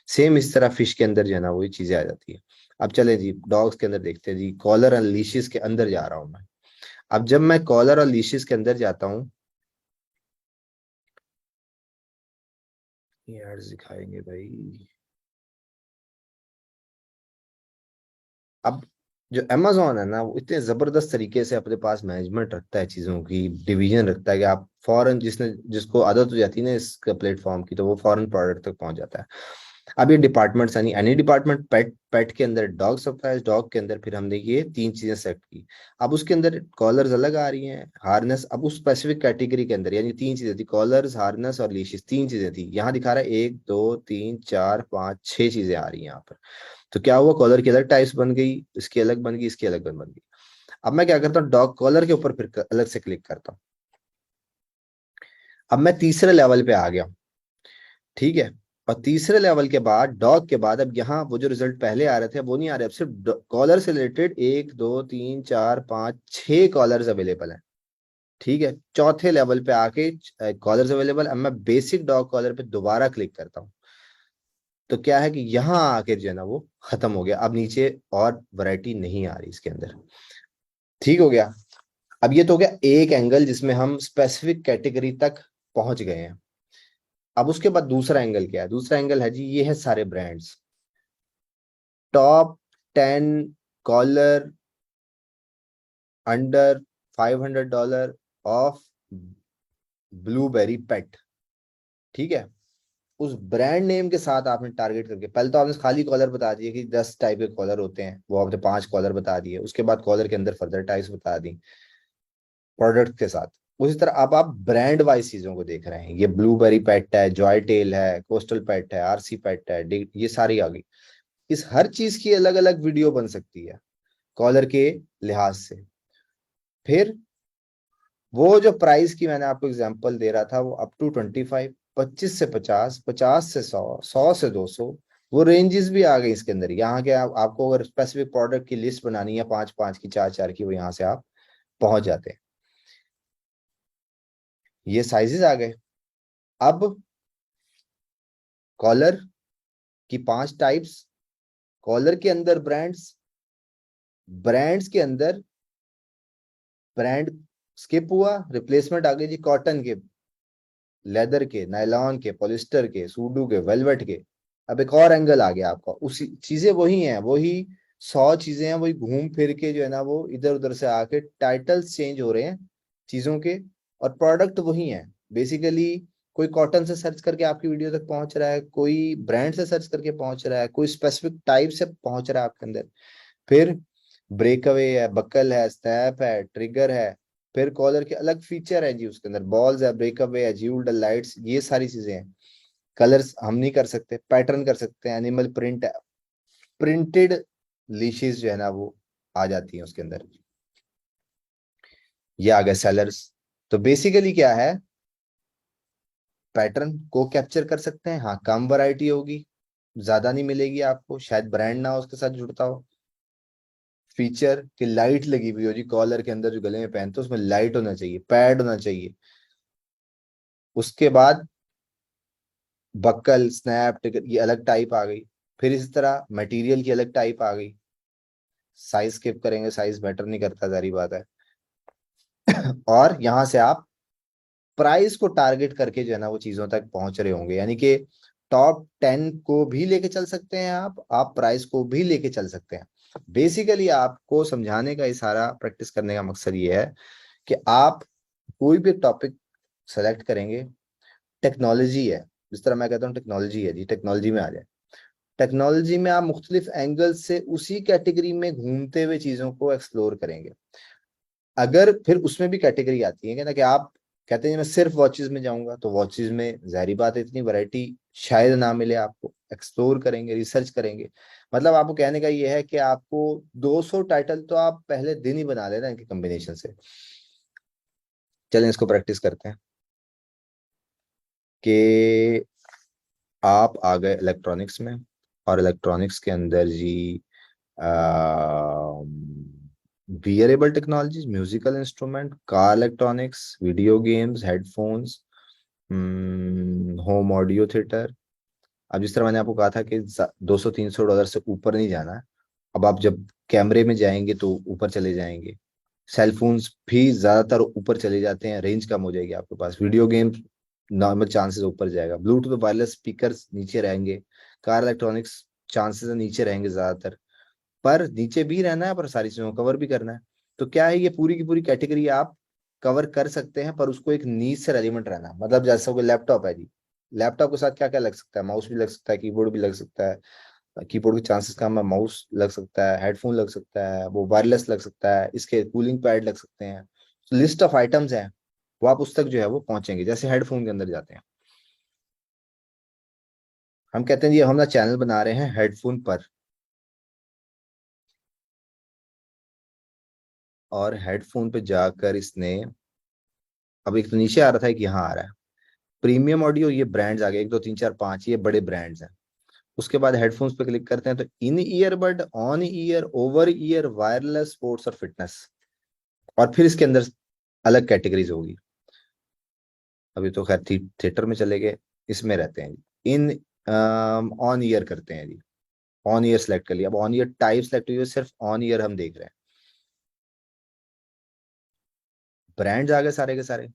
सेम इस तरह फिश के अंदर जो है ना वही चीजें आ जाती है। अब चले जी डॉग्स के अंदर देखते हैं जी, कॉलर और लीशेस के अंदर जा रहा हूं मैं। अब जब मैं कॉलर और लीशेस के अंदर जाता हूँ, ये एड्स दिखाएंगे भाई। अब जो अमेजोन है ना वो इतने जबरदस्त तरीके से अपने पास मैनेजमेंट रखता है, चीजों की डिवीजन रखता है कि आप फॉरन जिसको आदत हो जाती है ना इसका प्लेटफॉर्म की, तो वो फॉरन प्रोडक्ट तक पहुंच जाता है। अब ये डिपार्टमेंट्स यानी एनी डिपार्टमेंट, पेट पेट के अंदर डॉग सप्लाईज, डॉग के अंदर फिर हमने ये 3 चीजें सेलेक्ट की। अब उसके अंदर कॉलर्स अलग आ रही हैं, हार्नेस अब उस स्पेसिफिक कैटेगरी के अंदर, यानी 3 चीजें थी, कॉलर्स हार्नेस और लीशेस, 3 चीजें थी। यहाँ दिखा रहा है 1 2 3 4 5 6 चीजें आ रही हैं यहाँ पर। तो क्या हुआ, कॉलर की अलग टाइप्स बन गई, इसकी अलग बन गई, इसकी अलग बन गई। अब मैं क्या करता हूँ, डॉग कॉलर के ऊपर फिर अलग से क्लिक करता हूँ। अब मैं तीसरे लेवल पे आ गया हूँ, ठीक है। और तीसरे लेवल के बाद डॉग के बाद अब यहाँ वो जो रिजल्ट पहले आ रहे थे वो नहीं आ रहे, अब सिर्फ कॉलर से रिलेटेड 1 2 3 4 5 6 कॉलर्स अवेलेबल हैं, ठीक है। चौथे लेवल पे आके कॉलर्स अवेलेबल। अब मैं बेसिक डॉग कॉलर पे दोबारा क्लिक करता हूँ, तो क्या है कि यहाँ आके जो है ना वो खत्म हो गया, अब नीचे और वैरायटी नहीं आ रही इसके अंदर, ठीक हो गया। अब ये तो हो गया एक एंगल जिसमें हम स्पेसिफिक कैटेगरी तक पहुंच गए हैं। अब उसके बाद दूसरा एंगल क्या है, दूसरा एंगल है जी ये है सारे brands, top 10 collar under $500 of blueberry pet, ठीक है। उस ब्रांड नेम के साथ आपने टारगेट करके, पहले तो आपने खाली कॉलर बता दिए कि 10 टाइप के कॉलर होते हैं, वो आपने 5 कॉलर बता दिए। उसके बाद कॉलर के अंदर फर्दर टाइप्स बता दी प्रोडक्ट के साथ। उसी तरह अब आप ब्रांड वाइज चीजों को देख रहे हैं, ये ब्लूबेरी पेट है, जॉय टेल है, कोस्टल पेट है, आरसी पेट है, ये सारी आ गई। इस हर चीज की अलग अलग वीडियो बन सकती है कॉलर के लिहाज से। फिर वो जो प्राइस की मैंने आपको एग्जांपल दे रहा था, वो अप टू 25, 25 से 50, 50 से 100, 100 से 200, वो रेंजेस भी आ गई इसके अंदर। यहाँ के आपको अगर स्पेसिफिक प्रोडक्ट की लिस्ट बनानी है 5 5 की, 4 4 की, वो यहाँ से आप पहुंच जाते हैं। ये साइजेस आ गए। अब कॉलर की 5 टाइप्स, कॉलर के अंदर ब्रांड्स, ब्रांड्स के अंदर ब्रांड स्किप हुआ, रिप्लेसमेंट आ गई जी कॉटन के, लेदर के, नायलॉन के, पॉलिस्टर के, सूडू के, वेलवेट के। अब एक और एंगल आ गया आपका, उसी चीजें वही हैं, वही 100 चीजें हैं, वही घूम फिर के जो है ना वो इधर उधर से आके टाइटल्स चेंज हो रहे हैं चीजों के, और प्रोडक्ट वही है बेसिकली। कोई कॉटन से सर्च करके आपकी वीडियो तक पहुंच रहा है, कोई ब्रांड से सर्च करके पहुंच रहा है, कोई स्पेसिफिक टाइप से पहुंच रहा है आपके अंदर। फिर ब्रेकअवे है, बकल है, स्नैप है, ट्रिगर है। फिर कॉलर के अलग फीचर है जी, उसके अंदर बॉल्स है, ब्रेकअवे है, ज्यूल्ड लाइट्स, ये सारी चीजें हैं। कलर्स हम नहीं कर सकते, पैटर्न कर सकते हैं, एनिमल प्रिंट, प्रिंटेड लीशेस जो है ना वो आ जाती है उसके अंदर। ये आ गए सेलर्स। तो बेसिकली क्या है, पैटर्न को कैप्चर कर सकते हैं, हाँ कम वैरायटी होगी, ज्यादा नहीं मिलेगी आपको, शायद ब्रांड ना हो उसके साथ जुड़ता हो। फीचर कि लाइट लगी हुई हो जी, कॉलर के अंदर जो गले में पहनते हो उसमें लाइट होना चाहिए, पैड होना चाहिए। उसके बाद बक्कल, स्नैप, टिकट, ये अलग टाइप आ गई। फिर इसी तरह मटेरियल की अलग टाइप आ गई। साइज स्किप करेंगे, साइज मैटर नहीं करता, जारी बात है। और यहाँ से आप प्राइस को टारगेट करके जो है ना वो चीजों तक पहुंच रहे होंगे, यानी कि टॉप 10 को भी लेके चल सकते हैं आप प्राइस को भी लेके चल सकते हैं। बेसिकली आपको समझाने का इशारा, प्रैक्टिस करने का मकसद ये है कि आप कोई भी टॉपिक सेलेक्ट करेंगे, टेक्नोलॉजी है, जिस तरह मैं कहता हूँ टेक्नोलॉजी है जी, टेक्नोलॉजी में आ जाए। टेक्नोलॉजी में आप मुख्तलिफ एंगल से उसी कैटेगरी में घूमते हुए चीजों को एक्सप्लोर करेंगे। अगर फिर उसमें भी कैटेगरी आती है कि ना, कि आप कहते हैं मैं सिर्फ वॉचेस में जाऊंगा, तो वॉचेस में जाहिर बात है इतनी वैरायटी शायद ना मिले आपको, एक्सप्लोर करेंगे, रिसर्च करेंगे। मतलब आपको कहने का ये है कि आपको 200 टाइटल तो आप पहले दिन ही बना लेना इनके कॉम्बिनेशन से। चलें इसको प्रैक्टिस करते हैं कि आप आ गए इलेक्ट्रॉनिक्स में, और इलेक्ट्रॉनिक्स के अंदर जी wearable technologies, musical instrument, car electronics, video games, headphones, home audio theatre. अब जिस तरह मैंने आपको कहा था कि $200-300 से ऊपर नहीं जाना है। अब आप जब कैमरे में जाएंगे तो ऊपर चले जाएंगे। सेल फोन्स भी ज्यादातर ऊपर चले जाते हैं, रेंज कम हो जाएगी आपके पास। वीडियो गेम नॉर्मल चांसेस ऊपर जाएगा। ब्लूटूथ वायरलेस स्पीकर नीचे रहेंगे। कार इलेक्ट्रॉनिक्स चांसेस नीचे रहेंगे ज्यादातर, पर नीचे भी रहना है पर सारी चीजों को कवर भी करना है। तो क्या है, ये पूरी की पूरी कैटेगरी आप कवर कर सकते हैं, पर उसको एक नीज से रेलिवेंट रहना। मतलब जैसा कोई लैपटॉप है जी, लैपटॉप के साथ क्या क्या लग सकता है? माउस भी लग सकता है, कीबोर्ड भी लग सकता है। कीबोर्ड के चांसेस कम है, माउस लग सकता है, हेडफोन लग सकता है, वो वायरलेस लग सकता है, इसके कूलिंग पैड लग सकते हैं। लिस्ट ऑफ आइटम्स हैं, वो आप उस तक जो है वो पहुंचेंगे। जैसे हेडफोन के अंदर जाते हैं, हम कहते हैं जी हम ना चैनल बना रहे हैं हेडफोन पर, और हेडफोन पे जाकर इसने, अब एक तो नीचे आ रहा था कि यहाँ आ रहा है प्रीमियम ऑडियो, ये ब्रांड्स आ गए 1 2 3 4 5, ये बड़े ब्रांड्स हैं। उसके बाद हेडफोन्स पे क्लिक करते हैं तो in earbud, on ear, over ear, wireless, sports और फिटनेस। और फिर इसके अंदर अलग कैटेगरीज होगी। अभी तो खैर थिएटर में चले गए, इसमें रहते हैं जी। इन ऑन ईयर करते हैं जी, ऑन ईयर सेलेक्ट कर लिया। अब ऑन ईयर टाइप सेलेक्ट हुई है, सिर्फ ऑन ईयर हम देख रहे हैं। ब्रांड्स आ गए सारे के सारे,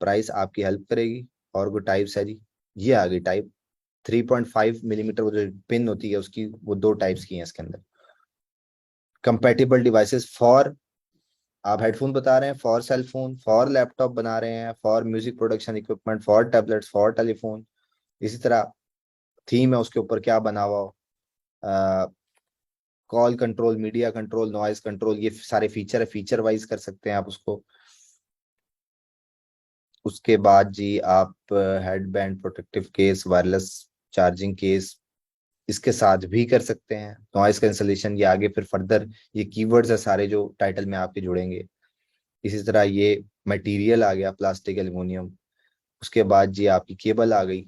प्राइस आपकी हेल्प करेगी। और कोई टाइप्स है जी, ये आ गई टाइप। 3.5 मिलीमीटर वो जो पिन होती है उसकी, वो 2 टाइप्स की हैं इसके अंदर। कंपेटिबल डिवाइसेस फॉर, आप हेडफोन बता रहे हैं, for sale phone, for laptop बना रहे हैं, for music production equipment, for tablets, for telephone. इसी तरह थीम है उसके ऊपर क्या बना हुआ हो, call control, media control, noise control, ये सारे फीचर है, फीचर वाइज कर सकते हैं आप उसको। उसके बाद जी आप headband, protective case, wireless charging case इसके साथ भी कर सकते हैं। नॉइस कैंसलेशन, ये आगे फिर फर्दर ये कीवर्ड्स है सारे जो टाइटल में आपके जुड़ेंगे। इसी तरह ये मटेरियल आ गया, प्लास्टिक, एल्युमिनियम। उसके बाद जी आपकी केबल आ गई।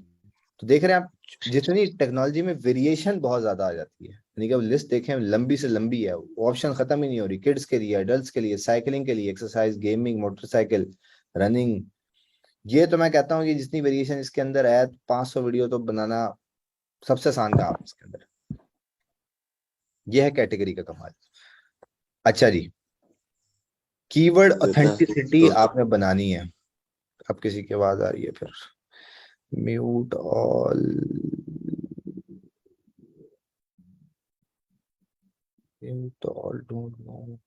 तो देख रहे हैं आप, जितनी टेक्नोलॉजी में वेरिएशन बहुत ज्यादा आ जाती है, यानी कि अब लिस्ट देखें लंबी से लंबी है, ऑप्शन खत्म ही नहीं हो रही। किड्स के लिए, एडल्ट्स के लिए, साइकिलिंग के लिए, एक्सरसाइज, गेमिंग, मोटरसाइकिल, रनिंग। ये तो मैं कहता हूँ कि जितनी वेरिएशन इसके अंदर है, 500 वीडियो तो बनाना सबसे आसान काम है इसके अंदर। ये है कैटेगरी का कमाल। अच्छा जी, कीवर्ड बेटा ऑथेंटिसिटी तो आपने बनानी है। अब किसी की आवाज आ रही है फिर, mute all, mute all, don't know,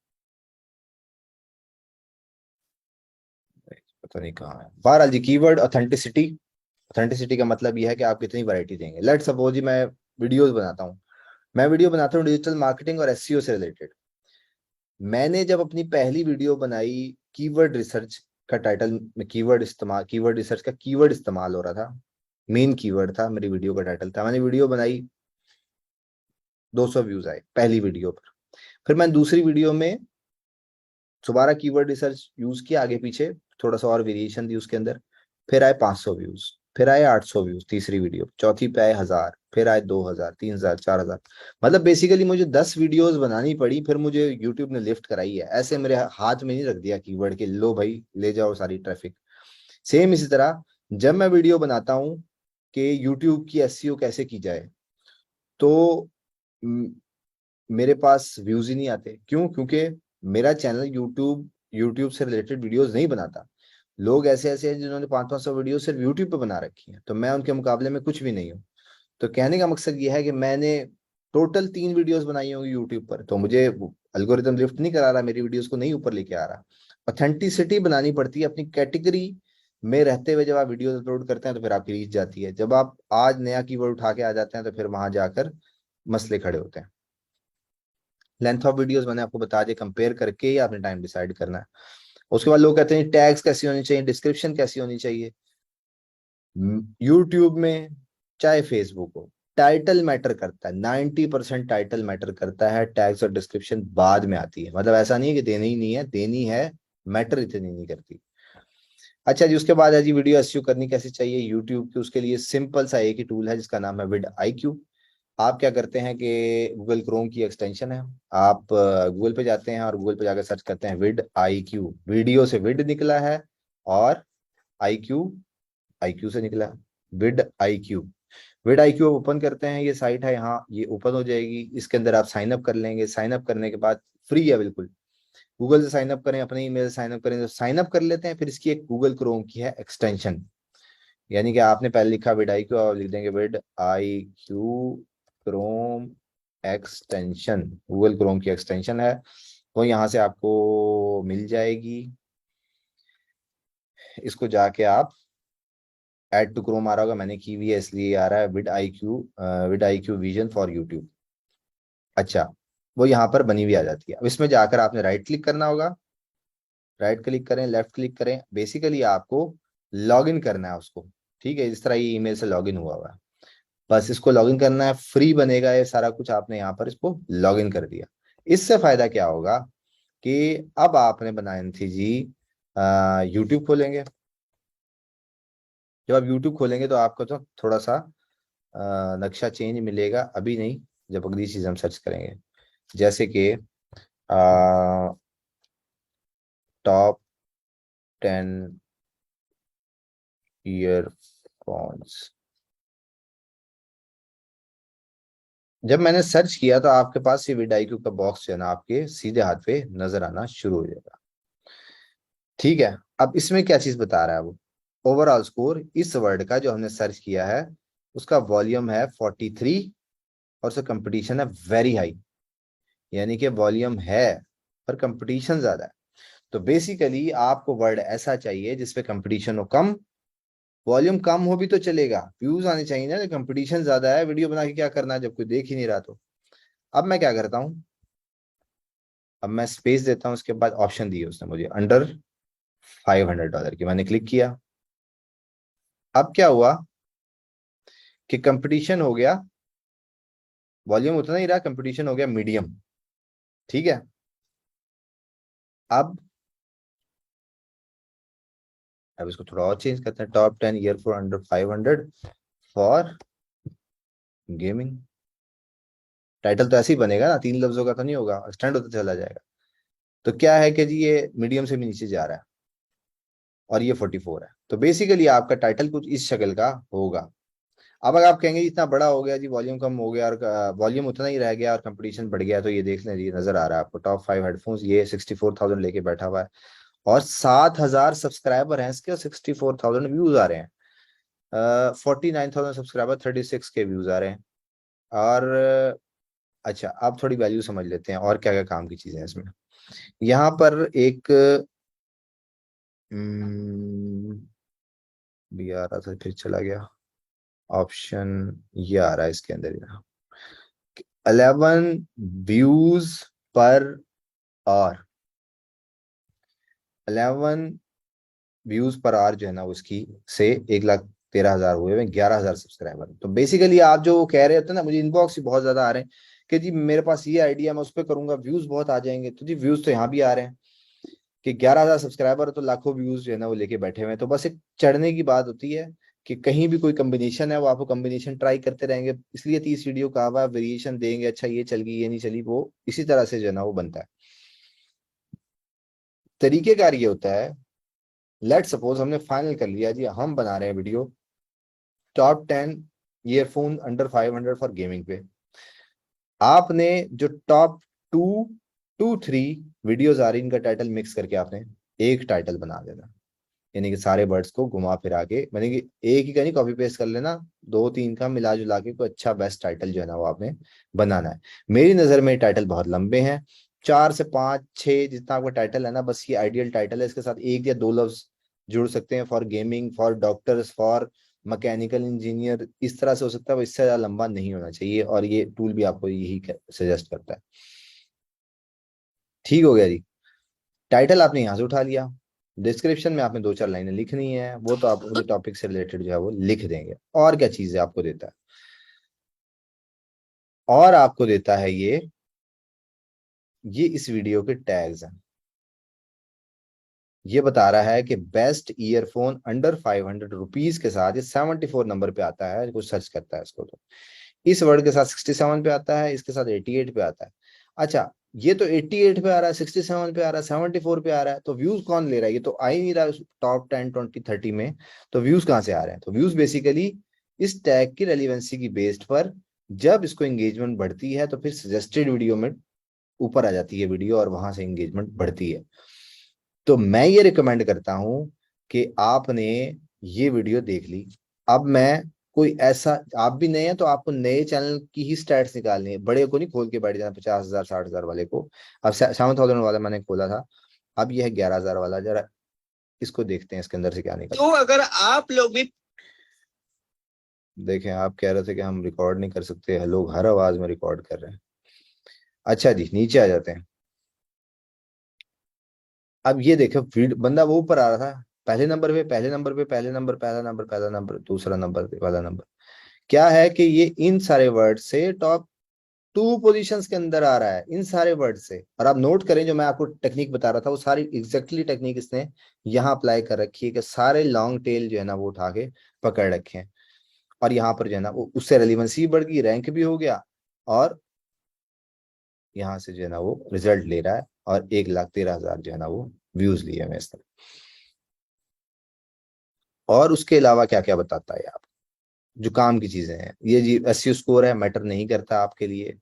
पता नहीं कहाँ है। बहरहाल जी, कीवर्ड ऑथेंटिसिटी, ऑथेंटिसिटी का मतलब यह है कि आप कितनी वैरायटी देंगे। लेट सपोज जी मैं वीडियोस बनाता हूँ, मैं वीडियो बनाता हूँ डिजिटल मार्केटिंग और एसईओ से रिलेटेड। मैंने जब अपनी पहली वीडियो बनाई, कीवर्ड रिसर्च का टाइटल में, कीवर्ड इस्तेमाल, कीवर्ड रिसर्च का कीवर्ड इस्तेमाल हो रहा था, मेन कीवर्ड था, मेरी वीडियो का टाइटल था। मैंने वीडियो बनाई, 200 व्यूज आए पहली वीडियो पर। फिर मैंने दूसरी वीडियो में दोबारा कीवर्ड रिसर्च यूज किया, आगे पीछे थोड़ा सा और वेरिएशन दी उसके अंदर। फिर आए 500 व्यूज, फिर आए 800 व्यूज तीसरी वीडियो, चौथी पे आए 1000, फिर आए 2000, 3000, 4000। मतलब बेसिकली मुझे 10 वीडियोस बनानी पड़ी, फिर मुझे यूट्यूब ने लिफ्ट कराई है। ऐसे मेरे हाथ में नहीं रख दिया कीवर्ड के, लो भाई ले जाओ सारी ट्रैफिक। सेम इसी तरह जब मैं वीडियो बनाता हूँ कि यूट्यूब की एसईओ कैसे की जाए, तो मेरे पास व्यूज ही नहीं आते। क्यों? क्योंकि मेरा चैनल यूट्यूब से रिलेटेड वीडियोस नहीं बनाता। लोग ऐसे ऐसे हैं जिन्होंने 500-500 वीडियो सिर्फ यूट्यूब पे बना रखी है, तो मैं उनके मुकाबले में कुछ भी नहीं हूँ। तो कहने का मकसद ये है कि मैंने टोटल 3 वीडियोस बनाई होंगी यूट्यूब पर, तो मुझे अल्गोरिदम लिफ्ट नहीं करा रहा, मेरी वीडियोस को नहीं ऊपर लेके आ रहा। ऑथेंटिसिटी बनानी पड़ती है अपनी कैटेगरी में रहते हुए। जब आप वीडियो अपलोड करते हैं तो फिर आपकी रीच जाती है। जब आप आज नया कीवर्ड उठा के आ जाते हैं तो फिर वहां जाकर मसले खड़े होते हैं। लेंथ ऑफ वीडियोस मैंने आपको बता दिया, कंपेयर करके ही आपने टाइम डिसाइड करना है। उसके बाद लोग कहते हैं टैग्स कैसी होनी चाहिए, डिस्क्रिप्शन कैसी होनी चाहिए। यूट्यूब में चाहे फेसबुक हो, टाइटल मैटर करता है। 90% टाइटल मैटर करता है, टैग्स और डिस्क्रिप्शन बाद में आती है। मतलब ऐसा नहीं है कि देनी ही नहीं है, देनी है, मैटर इतनी नहीं करती। अच्छा जी, उसके बाद है जी वीडियो एसईओ करनी कैसे चाहिए यूट्यूब की। उसके लिए सिंपल सा एक ही टूल है जिसका नाम है विड IQ। आप क्या करते हैं कि गूगल क्रोम की एक्सटेंशन है, आप गूगल पे जाते हैं और गूगल पे जाकर सर्च करते हैं विड आई क्यू, वीडियो से विड निकला है और आई क्यू, आई क्यू से निकला है, vidIQ. VidIQ open करते हैं, ये साइट है, यहाँ ये ओपन हो जाएगी। इसके अंदर आप साइन अप कर लेंगे। साइन अप करने के बाद फ्री है बिल्कुल, गूगल से साइन अप करें, अपने ईमेल से साइन अप करें, तो साइन अप कर लेते हैं। फिर इसकी एक गूगल क्रोम की है एक्सटेंशन, यानी कि आपने पहले लिखा विड आई क्यू, आप लिख देंगे vidIQ Chrome extension, Google Chrome की एक्सटेंशन है, तो यहाँ से आपको मिल जाएगी। इसको जाके आप ऐड टू क्रोम आ रहा होगा, मैंने की हुई है इसलिए आ रहा है vidIQ vision for YouTube. अच्छा, वो यहाँ पर बनी हुई आ जाती है। अब इसमें जाकर आपने राइट क्लिक करना होगा, राइट क्लिक करें, लेफ्ट क्लिक करें, बेसिकली आपको लॉग इन करना है उसको। ठीक है, इस तरह ये ईमेल से लॉग इन हुआ हुआ है, बस इसको लॉगिन करना है, फ्री बनेगा ये सारा कुछ। आपने यहाँ पर इसको लॉगिन कर दिया। इससे फायदा क्या होगा कि अब आपने बनाई थी जी, यूट्यूब खोलेंगे। जब आप यूट्यूब खोलेंगे तो आपको तो थोड़ा सा नक्शा चेंज मिलेगा, अभी नहीं, जब अगली चीज हम सर्च करेंगे। जैसे कि टॉप 10 ईयरफोन्स, जब मैंने सर्च किया तो आपके पास ये विडाईक्यू का बॉक्स जो है ना, आपके सीधे हाथ पे नजर आना शुरू हो जाएगा। ठीक है, अब इसमें क्या चीज बता रहा है वो, ओवरऑल स्कोर इस वर्ड का जो हमने सर्च किया है, उसका वॉल्यूम है 43 और उसका कंपटीशन है वेरी हाई, यानी कि वॉल्यूम है पर कंपटीशन ज्यादा है। तो बेसिकली आपको वर्ड ऐसा चाहिए जिसपे कंपटीशन हो कम, वॉल्यूम कम हो भी तो चलेगा, व्यूज आने चाहिए ना। कंपटीशन ज्यादा है, वीडियो बना के क्या करना है जब कोई देख ही नहीं रहा। तो अब मैं क्या करता हूँ, अब मैं स्पेस देता हूँ, उसके बाद ऑप्शन दिए उसने मुझे अंडर $500 की, मैंने क्लिक किया। अब क्या हुआ कि कंपटीशन हो गया, वॉल्यूम उतना ही रहा, कंपटीशन हो गया मीडियम। ठीक है, अब इसको थोड़ा और चेंज करते हैं, top 10 earphone under 500 for gaming. Title तो ऐसे ही बनेगा ना, 3 लफ्जों का तो नहीं होगा, एक्सटेंड होता चला जाएगा। तो क्या है कि जी ये मीडियम से भी नीचे जा रहा है और ये 44 है। तो बेसिकली आपका टाइटल कुछ इस शक्ल का होगा। अब अगर आप कहेंगे इतना बड़ा हो गया जी, वॉल्यूम कम हो गया और वॉल्यूम उतना ही रह गया और कंपटीशन बढ़ गया, तो ये देख लें जी, नजर आ रहा है आपको टॉप 5 हेडफोन्स, ये 64,000 लेके बैठा हुआ है और 7,000 सब्सक्राइबर हैं इसके और 64,000 व्यूज आ रहे हैं। 49,000 सब्सक्राइबर, 36 के व्यूज आ रहे हैं। और अच्छा, आप थोड़ी वैल्यू समझ लेते हैं और क्या क्या काम की चीजें हैं इसमें। यहाँ पर एक भी आ रहा था, फिर चला गया ऑप्शन, ये आ रहा है इसके अंदर 11 views per hour, 11 views per hour जो है ना उसकी से 1,13,000 हुए हुए, 11,000 सब्सक्राइबर। तो बेसिकली आप जो कह रहे होते हैं ना, मुझे इनबॉक्स भी बहुत ज्यादा आ रहे हैं कि जी मेरे पास ये आइडिया, मैं उस पर करूंगा व्यूज बहुत आ जाएंगे। तो जी व्यूज तो यहाँ भी आ रहे हैं कि 11,000 सब्सक्राइबर तो लाखों व्यूज जो है ना वो लेके बैठे हुए हैं। तो बस एक चढ़ने की बात होती है कि कहीं भी कोई कॉम्बिनेशन है, वो आपको कॉम्बिनेशन ट्राई करते रहेंगे। इसलिए 30 वीडियो का हुआ वेरिएशन देंगे, अच्छा ये चल गई ये नहीं चली, वो इसी तरह से जो है ना वो बनता है। तरीकेकार ये होता है, लेट सपोज हमने फाइनल कर लिया जी, हम बना रहे हैं video top 10 earphone under 500 for gaming पे। आपने जो टॉप 2 2 3 वीडियोज आ रही, इनका टाइटल मिक्स करके आपने एक टाइटल बना देना, यानी कि सारे वर्ड्स को घुमा फिरा के, यानी कि एक ही का नहीं, कॉपी पेस्ट कर लेना, 2 3 का मिला जुला के कोई अच्छा बेस्ट टाइटल जो है ना वो आपने बनाना है। मेरी नजर में टाइटल बहुत लंबे हैं, 4 से 5 6 जितना आपका टाइटल है ना, बस ये आइडियल टाइटल है। इसके साथ एक या दो लफ्ज जुड़ सकते हैं, for gaming, for doctors, for mechanical engineer, इस तरह से हो सकता है, वो इससे ज्यादा लंबा नहीं होना चाहिए और ये टूल भी आपको यही सजेस्ट करता है। ठीक हो गया जी, टाइटल आपने यहाँ से उठा लिया, डिस्क्रिप्शन में आपने 2 4 लाइनें लिखनी है, वो तो आप अपने टॉपिक से रिलेटेड जो है वो लिख देंगे। और क्या चीजें आपको देता है, और आपको देता है ये इस वीडियो के टैग्स हैं। ये बता रहा है कि बेस्ट ईयरफोन अंडर 500 रुपीज के साथ, ये 74 नंबर पे आता है, कुछ सर्च करता है इसको तो इस वर्ड के साथ 67 पे आता है, इसके साथ 88 पे आता है। अच्छा, ये तो 88 पे आ रहा है, 67 पे आ रहा है, 74 पे आ रहा है, तो व्यूज कौन ले रहा है? ये तो आ ही नहीं रहा टॉप 10 20 30 में। तो व्यूज कहाँ से आ रहे हैं? तो व्यूज बेसिकली इस टैग की रेलिवेंसी की बेस्ड पर जब इसको एंगेजमेंट बढ़ती है तो फिर सजेस्टेड वीडियो में ऊपर आ जाती है वीडियो और वहां से एंगेजमेंट बढ़ती है। तो मैं ये रिकमेंड करता हूं कि आपने ये वीडियो देख ली। अब मैं कोई ऐसा, आप भी नए हैं तो आपको नए चैनल की ही स्टैट्स निकालनी है, बड़े को नहीं खोल के बैठ जाना 50,000 60,000 वाले को। अब 7,000 वाला मैंने खोला था, अब यह है 11,000 वाला। जरा इसको देखते हैं इसके अंदर से क्या निकलता तो अगर आप लोग भी है। देखें, आप कह रहे थे कि हम रिकॉर्ड नहीं कर सकते, लोग हर आवाज में रिकॉर्ड कर रहे हैं। अच्छा जी, नीचे आ जाते हैं। अब ये देखो, बंदा वो ऊपर आ रहा था, पहले नंबर पे, पहले नंबर पे, पहले नंबर, पहला नंबर, पहला नंबर, दूसरा नंबर, पहला नंबर। क्या है कि ये इन सारे वर्ड से टॉप 2 पोजीशंस के अंदर आ रहा है, इन सारे वर्ड से। और आप नोट करें, जो मैं आपको टेक्निक बता रहा था वो सारी एग्जैक्टली टेक्निक इसने यहाँ अप्लाई कर रखी है कि सारे लॉन्ग टेल जो है ना वो उठा के पकड़ रखे हैं। और यहाँ पर जो है ना वो उससे रेलिवेंसी बढ़ गई, रैंक भी हो गया, और यहाँ से जो है ना वो रिजल्ट ले रहा है, और 1,13,000 जो है ना वो व्यूज लिए हैं इस तरह। और उसके अलावा क्या क्या बताता है आप, जो काम की चीजें हैं, ये जी एसईओ स्कोर है, मैटर नहीं करता आपके लिए,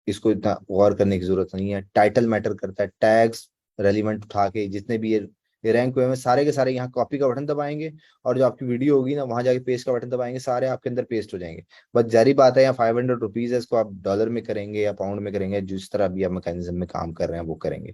इसको इतना गौर करने की जरूरत नहीं है। टाइटल मैटर करता है, टैग्स रेलिवेंट उठा के जितने भी ये रैंक हुए हैं सारे के सारे यहाँ कॉपी का बटन दबाएंगे, और जो आपकी वीडियो होगी ना वहां जाके पेस्ट का बटन दबाएंगे, सारे आपके अंदर पेस्ट हो जाएंगे। बस जारी बात है, यहाँ 500 रुपीज है, इसको आप डॉलर में करेंगे या पाउंड में करेंगे, जिस तरह भी आप मैकेनिज्म में काम कर रहे हैं वो करेंगे।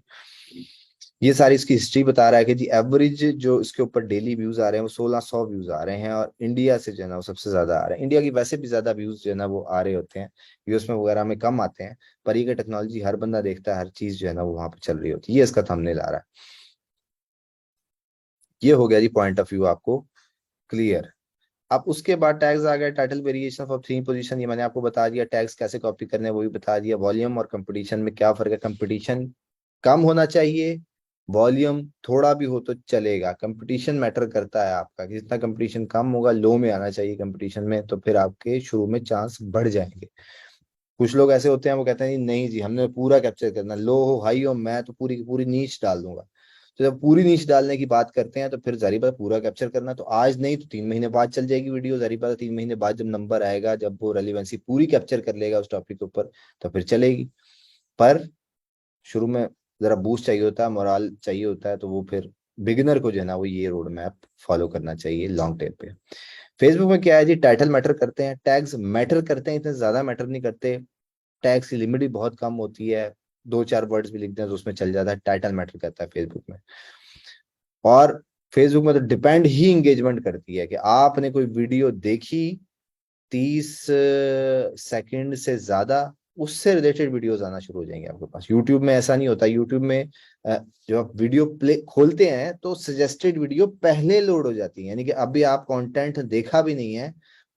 ये सारी इसकी हिस्ट्री बता रहा है कि जी एवरेज जो इसके ऊपर डेली व्यूज आ रहे हैं वो 1600 व्यूज आ रहे हैं, और इंडिया से जो है ना वो सबसे ज्यादा आ रहे हैं। इंडिया की वैसे भी ज्यादा व्यूज जो है ना वो आ रहे होते हैं, यूएस में वगैरह में कम आते हैं, पर ये टेक्नोलॉजी हर बंदा देखता है, हर चीज जो है ना वो वहां पर चल रही होती है। ये इसका थंबनेल आ रहा है। ये हो गया जी पॉइंट ऑफ व्यू आपको क्लियर। अब उसके बाद टैग्स आ गए, टाइटल वेरिएशन फॉर 3 पोजीशन, ये मैंने आपको बता दिया। टैग्स कैसे कॉपी करने हैं वो भी बता दिया। वॉल्यूम और कंपटीशन में क्या फर्क है? कंपटीशन कम होना चाहिए, वॉल्यूम थोड़ा भी हो तो चलेगा। कंपटीशन मैटर करता है आपका कि जितना कंपटीशन कम होगा, लो में आना चाहिए कंपटीशन में, तो फिर आपके शुरू में चांस बढ़ जाएंगे। कुछ लोग ऐसे होते हैं वो कहते हैं नहीं जी हमने पूरा कैप्चर करना, लो हो हाई हो, मैं तो पूरी की पूरी नीच डाल दूंगा। तो जब पूरी नीच डालने की बात करते हैं तो फिर जारी बात पूरा कैप्चर करना तो आज नहीं तो 3 महीने बाद चल जाएगी वीडियो। जारी बात 3 महीने बाद जब नंबर आएगा, जब वो रेलिवेंसी पूरी कैप्चर कर लेगा उस टॉपिक के ऊपर, तो फिर चलेगी। पर शुरू में जरा बूस्ट चाहिए होता है, मोराल चाहिए होता है, तो वो फिर बिगिनर को जो है ना वो ये रोड मैप फॉलो करना चाहिए लॉन्ग टेल पे। फेसबुक में क्या है जी, टाइटल मैटर करते हैं, टैग्स मैटर करते हैं, इतने ज्यादा मैटर नहीं करते। टैग्स की लिमिट भी बहुत कम होती है, 2-4 वर्ड्स भी लिखते हैं तो उसमें चल जाता है। टाइटल मैटर करता है फेसबुक में। और फेसबुक में तो डिपेंड ही एंगेजमेंट करती है कि आपने कोई वीडियो देखी 30 सेकंड से ज्यादा, उससे रिलेटेड वीडियोस आना शुरू हो जाएंगे आपके पास। यूट्यूब में ऐसा नहीं होता। यूट्यूब में जब आप वीडियो प्ले खोलते हैं तो सजेस्टेड वीडियो पहले लोड हो जाती है, यानी कि अभी आप कंटेंट देखा भी नहीं है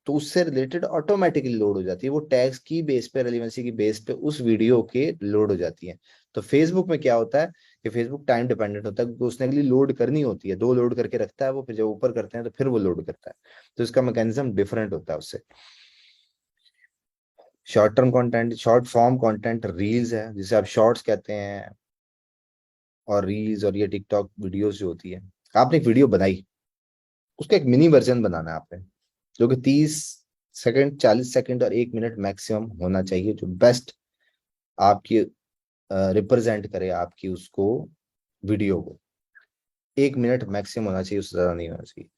तो उससे रिलेटेड ऑटोमेटिकली लोड हो जाती है, वो टैग्स की बेस पे, रेलिवेंसी की बेस पे उस वीडियो के लोड हो जाती है। तो फेसबुक में क्या होता है कि फेसबुक टाइम डिपेंडेंट होता है, क्योंकि उसने अगली लोड करनी होती है, 2 लोड करके रखता है वो, फिर जब ऊपर करते हैं तो फिर वो लोड करता है। तो इसका मैकेनिज्म डिफरेंट होता है उससे। Short term content, short form content, reels है जिसे आप शॉर्ट्स कहते हैं, और रील्स और ये टिकटॉक वीडियोस जो होती है, आपने एक वीडियो बनाई, उसका एक मिनी वर्जन बनाना है आपने, जो कि 30 सेकंड, 40 सेकंड और 1 मिनट मैक्सिमम होना चाहिए, जो बेस्ट आपकी रिप्रेजेंट करे आपकी उसको वीडियो को। 1 मिनट मैक्सिमम होना चाहिए, उससे ज्यादा नहीं होना चाहिए।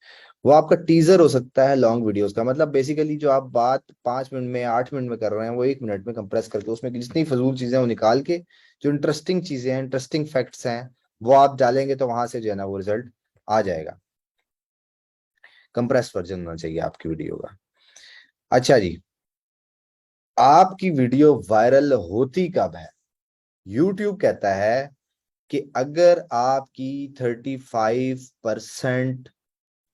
वो आपका टीजर हो सकता है लॉन्ग वीडियोस का, मतलब बेसिकली जो आप बात 5 मिनट में 8 मिनट में कर रहे हैं वो 1 मिनट में कंप्रेस करके उसमें की जितनी फजूल चीजें वो निकाल के, जो इंटरेस्टिंग चीजें हैं, इंटरेस्टिंग फैक्ट्स हैं, वो आप डालेंगे तो वहां से जो है ना वो रिजल्ट आ जाएगा। कंप्रेस वर्जन होना चाहिए आपकी वीडियो का। अच्छा जी, आपकी वीडियो वायरल होती कब है? यूट्यूब कहता है कि अगर आपकी 35%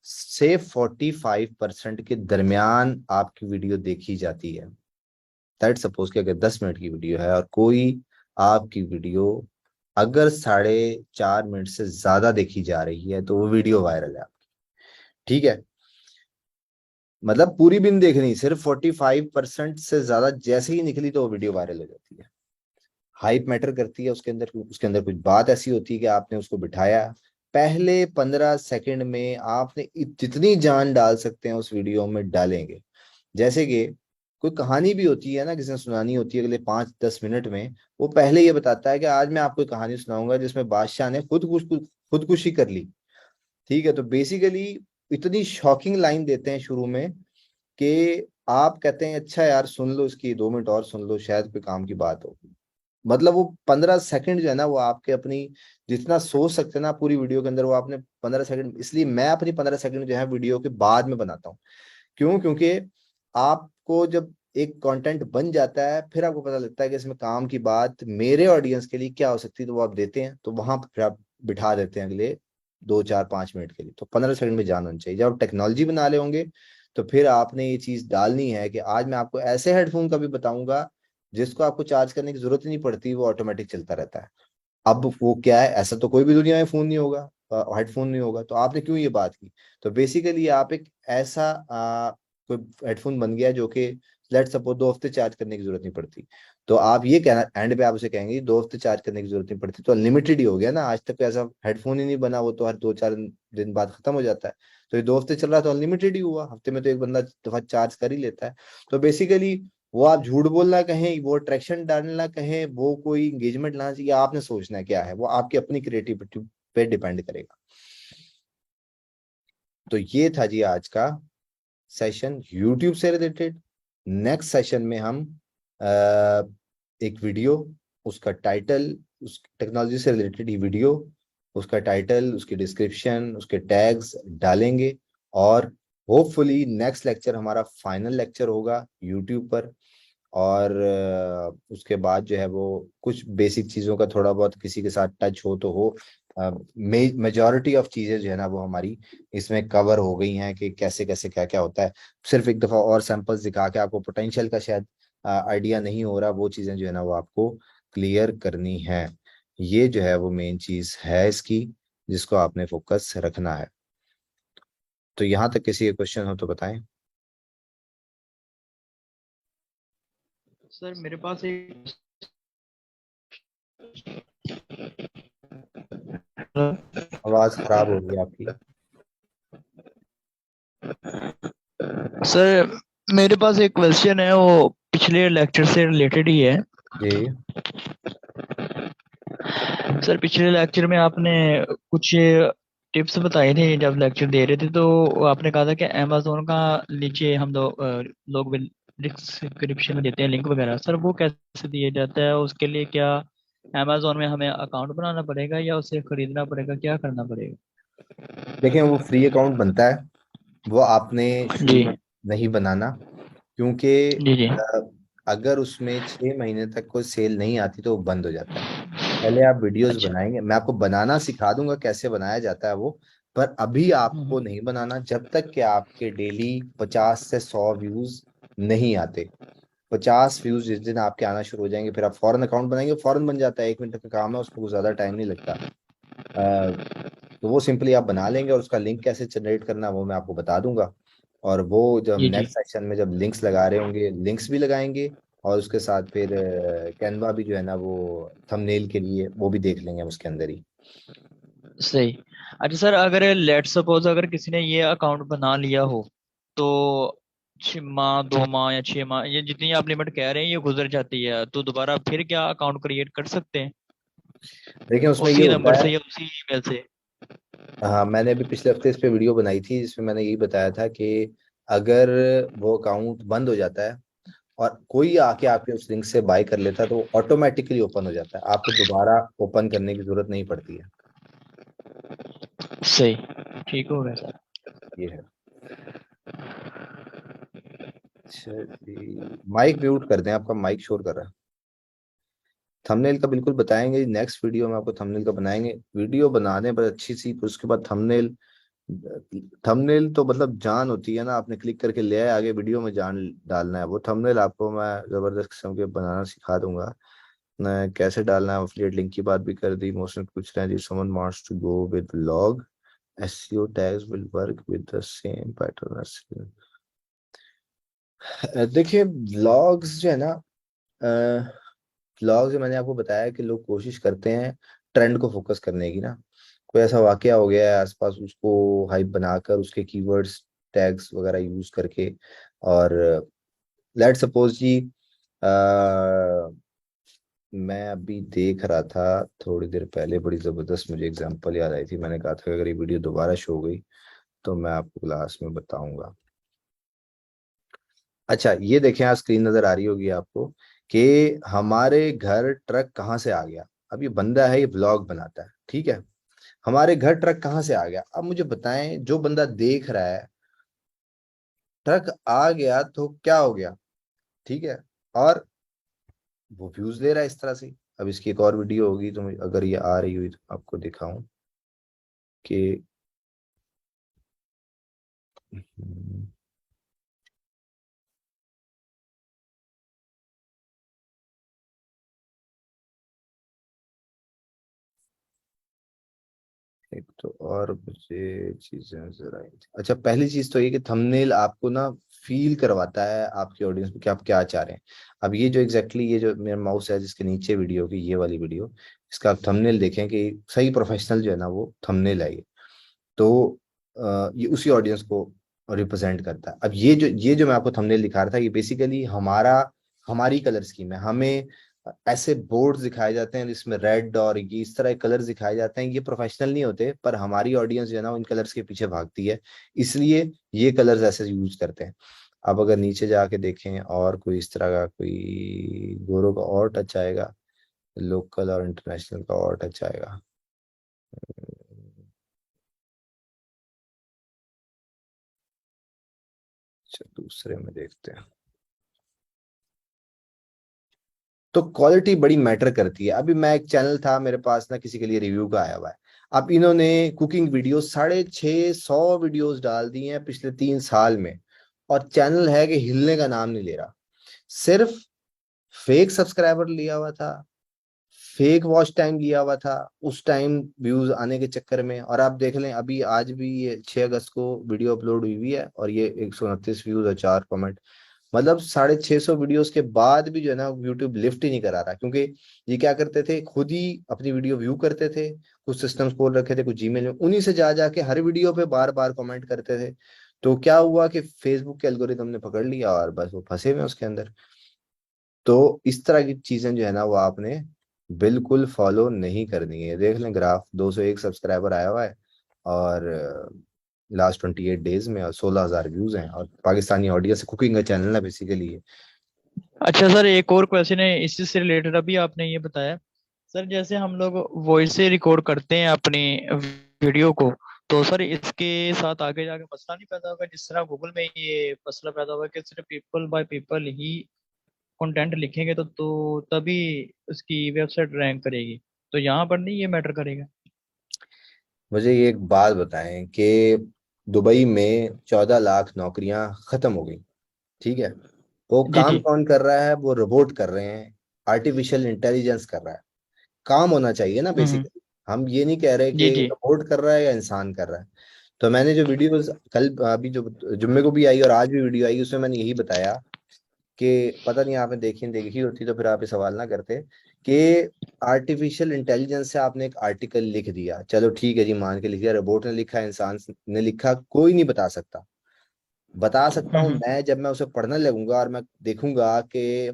से 45% के दरमियान आपकी वीडियो देखी जाती है। दैट सपोज कि अगर 10 मिनट की वीडियो है और कोई आपकी वीडियो अगर 4.5 मिनट से ज्यादा देखी जा रही है तो वो वीडियो वायरल है आपकी। ठीक है। मतलब पूरी भी नहीं देखनी, सिर्फ 45% से ज्यादा जैसे ही निकली तो वो वीडियो वायरल हो जाती है। हाइप मैटर करती है उसके अंदर कुछ बात ऐसी होती है कि आपने उसको बिठाया, पहले 15 सेकंड में आपने जितनी जान डाल सकते हैं उस वीडियो में डालेंगे। जैसे कि कोई कहानी भी होती है ना, किसी ने सुनानी होती है अगले 5-10 मिनट में, वो पहले ये बताता है कि आज मैं आपको एक कहानी सुनाऊंगा जिसमें बादशाह ने खुदकुशी कर ली। ठीक है, तो बेसिकली इतनी शॉकिंग लाइन देते हैं शुरू में कि आप कहते हैं अच्छा यार सुन लो, इसकी 2 मिनट और सुन लो, शायद कोई काम की बात हो। मतलब वो 15 सेकंड जो है ना, वो आपके अपनी जितना सोच सकते हैं ना पूरी वीडियो के अंदर, वो आपने 15 सेकंड, इसलिए मैं अपनी 15 सेकंड जो है वीडियो के बाद में बनाता हूँ। क्यों? क्योंकि आपको जब एक कंटेंट बन जाता है फिर आपको पता लगता है कि इसमें काम की बात मेरे ऑडियंस के लिए क्या हो सकती है, तो वो आप देते हैं, तो वहां पर फिर आप बिठा देते हैं अगले 2-4-5 मिनट के लिए। तो 15 सेकंड में जान होनी चाहिए। जब आप टेक्नोलॉजी बना ले होंगे तो फिर आपने ये चीज डालनी है कि आज मैं आपको ऐसे हेडफोन का भी बताऊंगा जिसको आपको चार्ज करने की जरूरत ही नहीं पड़ती, वो ऑटोमेटिक चलता रहता है। अब वो क्या है, ऐसा तो कोई भी दुनिया में फोन नहीं होगा, हेडफोन नहीं होगा, तो आपने क्यों ये बात की? तो बेसिकली आप एक ऐसा कोई हेडफोन बन गया जो कि लेट सपोज 2 हफ्ते चार्ज करने की जरूरत नहीं पड़ती। तो आप ये कहना एंड पे आप उसे कहेंगे 2 हफ्ते चार्ज करने की जरूरत नहीं पड़ती, तो अनलिमिटेड ही हो गया ना। आज तक तो ऐसा हेडफोन ही नहीं बना, वो तो हर 2-4 दिन बाद खत्म हो जाता है। तो ये 2 हफ्ते चल रहा है तो अनलिमिटेड ही हुआ, हफ्ते में तो एक बंदा दफा चार्ज कर ही लेता है। तो बेसिकली वो आप झूठ बोलना कहें, वो अट्रैक्शन डालना कहें, वो कोई इंगेजमेंट लाना चाहिए, आपने सोचना है क्या है, वो आपकी अपनी क्रिएटिविटी पे डिपेंड करेगा। तो ये था जी आज का सेशन यूट्यूब से रिलेटेड। नेक्स्ट सेशन में हम अ, एक वीडियो, उसका टाइटल, उस टेक्नोलॉजी से रिलेटेड ही वीडियो, उसका टाइटल, उसकी डिस्क्रिप्शन, उसके टैग्स डालेंगे। और होपफुली नेक्स्ट लेक्चर हमारा फाइनल लेक्चर होगा यूट्यूब पर। और उसके बाद जो है वो कुछ बेसिक चीज़ों का थोड़ा बहुत किसी के साथ टच हो तो हो। मेजॉरिटी ऑफ चीज़ें जो है ना वो हमारी इसमें कवर हो गई हैं कि कैसे कैसे क्या क्या होता है। सिर्फ एक दफ़ा और सैंपल्स दिखा के आपको पोटेंशियल का शायद आइडिया नहीं हो रहा, वो चीज़ें जो है ना वो आपको क्लियर करनी है। ये जो है वो मेन चीज़ है इसकी, जिसको आपने फोकस रखना है। तो यहाँ तक किसी के क्वेश्चन हो तो बताएं। सर मेरे पास एक आवाज़ खराब हो गई आपकी। सर मेरे पास एक क्वेश्चन है, वो पिछले लेक्चर से रिलेटेड ही है। जी। सर पिछले लेक्चर में आपने कुछ टिप्स बताए थे जब लेक्चर दे रहे थे, तो आपने कहा था कि अमेजोन का नीचे हम लोग डिस्क्रिप्शन में देते हैं लिंक वगैरह। सर वो कैसे दिया जाता है? उसके लिए क्या अमेजोन में हमें अकाउंट बनाना पड़ेगा या उसे खरीदना पड़ेगा, क्या करना पड़ेगा? देखें, वो फ्री अकाउंट बनता है, वो आपने शुरू जी में नहीं बनाना, क्योंकि जी जी। अगर उसमें 6 महीने तक कोई सेल नहीं आती तो वो बंद हो जाता है। पहले आप वीडियोस अच्छा। बनाएंगे, मैं आपको बनाना सिखा दूंगा कैसे बनाया जाता है वो, पर अभी आपको हम्म। नहीं बनाना जब तक कि आपके डेली 50 से 100 व्यूज नहीं आते। 50 व्यूज जिस दिन आपके आना शुरू हो जाएंगे फिर आप फौरन अकाउंट बनाएंगे, फौरन बन जाता है, 1 मिनट का काम है, उसमें कुछ ज्यादा टाइम नहीं लगता। तो वो सिंपली आप बना लेंगे, और उसका लिंक कैसे जनरेट करना है वो मैं आपको बता दूंगा। और वो जब हम जी जी। नेक्स्ट सेक्शन में जब लिंक्स लगा रहे होंगे, लिंक्स भी लगाएंगे, और उसके साथ फिर कैनवा भी जो है ना वो थंबनेल के लिए वो भी देख लेंगे हम उसके अंदर ही। सही। अच्छा सर, अगर लेट सपोज अगर किसी ने ये अकाउंट बना लिया हो, तो 6 माह 2 माह या 6 माह, ये जितनी आप लिमिट कह रहे हैं ये गुजर जाती है, तो दोबारा फिर क्या अकाउंट क्रिएट कर सकते हैं देखिए उसमें ये उसी होता नंबर है, से या उसी ईमेल से? हाँ मैंने अभी पिछले हफ्ते इस पे वीडियो बनाई थी जिसमें मैंने यही बताया था कि अगर वो अकाउंट बंद हो जाता है और कोई आके आपके उस लिंक से बाय कर लेता है तो वो ऑटोमेटिकली ओपन हो जाता है, आपको दोबारा ओपन करने की जरूरत नहीं पड़ती है। सही। ठीक हो गया सर। ये है। चलिए माइक म्यूट कर दें, आपका माइक शोर कर रहा है। थंबनेल का बिल्कुल बताएंगे, नेक्स्ट वीडियो में आपको थंबनेल का बनाएंगे, वीडियो बना दें पर अच्छी सी, फिर उसके बाद थंबनेल। थंबनेल तो मतलब जान होती है ना, आपने क्लिक करके ले आए आगे, वीडियो में जान डालना है। वो थंबनेल आपको मैं जबरदस्त किस्म के बनाना सिखा दूंगा। मैं कैसे डालना है, एफिलिएट लिंक की बात भी कर दी। मोशन पूछ रहे हैं जी, someone wants to go with vlog, SEO tags will work with the same pattern. देखिए व्लॉग्स जो है ना, व्लॉग्स मैंने आपको बताया कि लोग कोशिश करते हैं ट्रेंड को फोकस करने की ना। कोई ऐसा वाकया हो गया है आसपास, उसको हाइप बनाकर उसके कीवर्ड्स टैग्स वगैरह यूज करके। और लेट सपोज जी, मैं अभी देख रहा था थोड़ी देर पहले, बड़ी जबरदस्त मुझे एग्जांपल याद आई थी। मैंने कहा था कि अगर ये वीडियो दोबारा शो हो गई तो मैं आपको क्लास में बताऊंगा। अच्छा ये देखें, आज स्क्रीन नजर आ रही होगी आपको कि हमारे घर ट्रक कहाँ से आ गया। अब ये बंदा है, ये व्लॉग बनाता है, ठीक है। हमारे घर ट्रक कहाँ से आ गया, अब मुझे बताएं, जो बंदा देख रहा है ट्रक आ गया तो क्या हो गया, ठीक है। और वो व्यूज ले रहा है इस तरह से। अब इसकी एक और वीडियो होगी, तो अगर ये आ रही हुई तो आपको दिखाऊं कि एक तो और मुझे चीजें नजर आई थी। अच्छा पहली चीज तो ये कि थंबनेल आपको ना फील करवाता है आपकी ऑडियंस को कि आप क्या चाह रहे हैं। अब ये जो एग्जैक्टली ये जो मेरा माउस है जिसके नीचे वीडियो की, ये वाली वीडियो, इसका आप थंबनेल देखें कि सही प्रोफेशनल जो है ना वो थंबनेल है ये। तो ये उसी ऑडियंस को रिप्रेजेंट करता है। अब ये जो मैं आपको थंबनेल दिखा रहा था, ये बेसिकली हमारी कलर स्कीम है। हमें ऐसे बोर्ड्स दिखाए जाते हैं जिसमें रेड और ये इस तरह के कलर्स दिखाए जाते हैं। ये प्रोफेशनल नहीं होते, पर हमारी ऑडियंस जो है ना उन कलर्स के पीछे भागती है, इसलिए ये कलर्स ऐसे यूज करते हैं। अब अगर नीचे जाके देखें और कोई इस तरह का कोई गोरों का और टच आएगा, लोकल और इंटरनेशनल का और टच आएगा। अच्छा दूसरे में देखते हैं। तो क्वालिटी बड़ी मैटर करती है। अभी मैं एक चैनल था मेरे पास ना, किसी के लिए रिव्यू का आया हुआ है। अब इन्होंने कुकिंग वीडियो 650 वीडियोस डाल दी हैं पिछले 3 साल में, और चैनल है कि हिलने का नाम नहीं ले रहा। सिर्फ फेक सब्सक्राइबर लिया हुआ था, फेक वॉच टाइम लिया हुआ था उस टाइम व्यूज आने के चक्कर में। और आप देख लें अभी आज भी ये 6 अगस्त को वीडियो अपलोड हुई हुई है और ये 129 व्यूज और 4 कमेंट। मतलब 650 वीडियोस के बाद भी जो है ना यूट्यूब लिफ्ट ही नहीं करा रहा, क्योंकि ये क्या करते थे, खुद ही अपनी वीडियो व्यू करते थे। कुछ सिस्टम्स खोल रखे थे, कुछ जीमेल में, उन्हीं से जा जाके हर वीडियो पे बार बार कमेंट करते थे। तो क्या हुआ कि फेसबुक के एल्गोरिदम ने पकड़ लिया और बस वो फंसे हुए हैं उसके अंदर। तो इस तरह की चीजें जो है ना वो आपने बिल्कुल फॉलो नहीं करनी है। देख लें ग्राफ, 201 सब्सक्राइबर आया हुआ है और लास्ट 28 डेज में, और 16,000 व्यूज हैं, और पाकिस्तानी ऑडियंस कुकिंग का चैनल है बेसिकली। अच्छा सर, एक और क्वेश्चन है इसी से रिलेटेड। अभी आपने ये बताया सर, जैसे हम लोग वॉइस से रिकॉर्ड करते हैं अपनी वीडियो को, तो सर इसके साथ आगे जाके मसला नहीं पैदा होगा जिस तरह गूगल में ये मसला पैदा हुआ कि सिर्फ people by people he content लिखेंगे तो तभी उसकी वेबसाइट रैंक करेगी, तो यहाँ पर नहीं ये मैटर करेगा? मुझे ये एक बात बताएं कि दुबई में 14 लाख नौकरियां खत्म हो गई, ठीक है। वो जी काम जी। कौन कर रहा है, वो रोबोट कर रहे हैं, आर्टिफिशियल इंटेलिजेंस कर रहा है। काम होना चाहिए ना हम्म। बेसिकली। हम ये नहीं कह रहे जी कि जी। रोबोट कर रहा है या इंसान कर रहा है। तो मैंने जो वीडियोस कल अभी जो जुम्मे को भी आई और आज भी वीडियो आई, उसमें मैंने यही बताया कि पता नहीं आपने देखी होती तो फिर आप ये सवाल ना करते कि आर्टिफिशियल इंटेलिजेंस से आपने एक आर्टिकल लिख दिया, चलो ठीक है जी, मान के लिख दिया, रोबोट ने लिखा, इंसान ने लिखा, कोई नहीं बता सकता। बता सकता हूँ हम्म। मैं, जब मैं उसे पढ़ने लगूंगा और मैं देखूंगा कि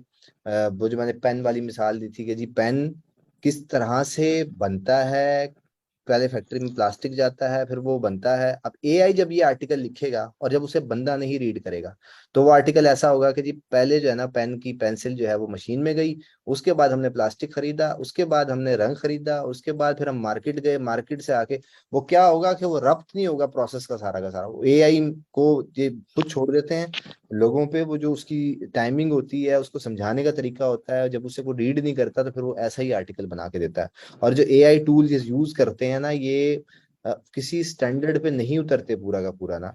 वो जो मैंने पेन वाली मिसाल दी थी कि जी पेन किस तरह से बनता है। पहले फैक्ट्री में प्लास्टिक जाता है, फिर वो बनता है। अब एआई जब ये आर्टिकल लिखेगा और जब उसे बंदा नहीं रीड करेगा, तो वो आर्टिकल ऐसा होगा कि जी पहले जो है ना पेन की पेंसिल जो है वो मशीन में गई, उसके बाद हमने प्लास्टिक खरीदा, उसके बाद हमने रंग खरीदा, उसके बाद फिर हम मार्केट गए, मार्केट से आके वो क्या होगा कि वो रब्त नहीं होगा प्रोसेस का सारा। वो एआई को ये खुद छोड़ देते हैं लोगों पे। वो जो उसकी टाइमिंग होती है, उसको समझाने का तरीका होता है, जब उसे वो रीड नहीं करता तो फिर वो ऐसा ही आर्टिकल बना के देता है। और जो एआई टूल यूज करते हैं ना, ये किसी स्टैंडर्ड पे नहीं उतरते पूरा का पूरा ना।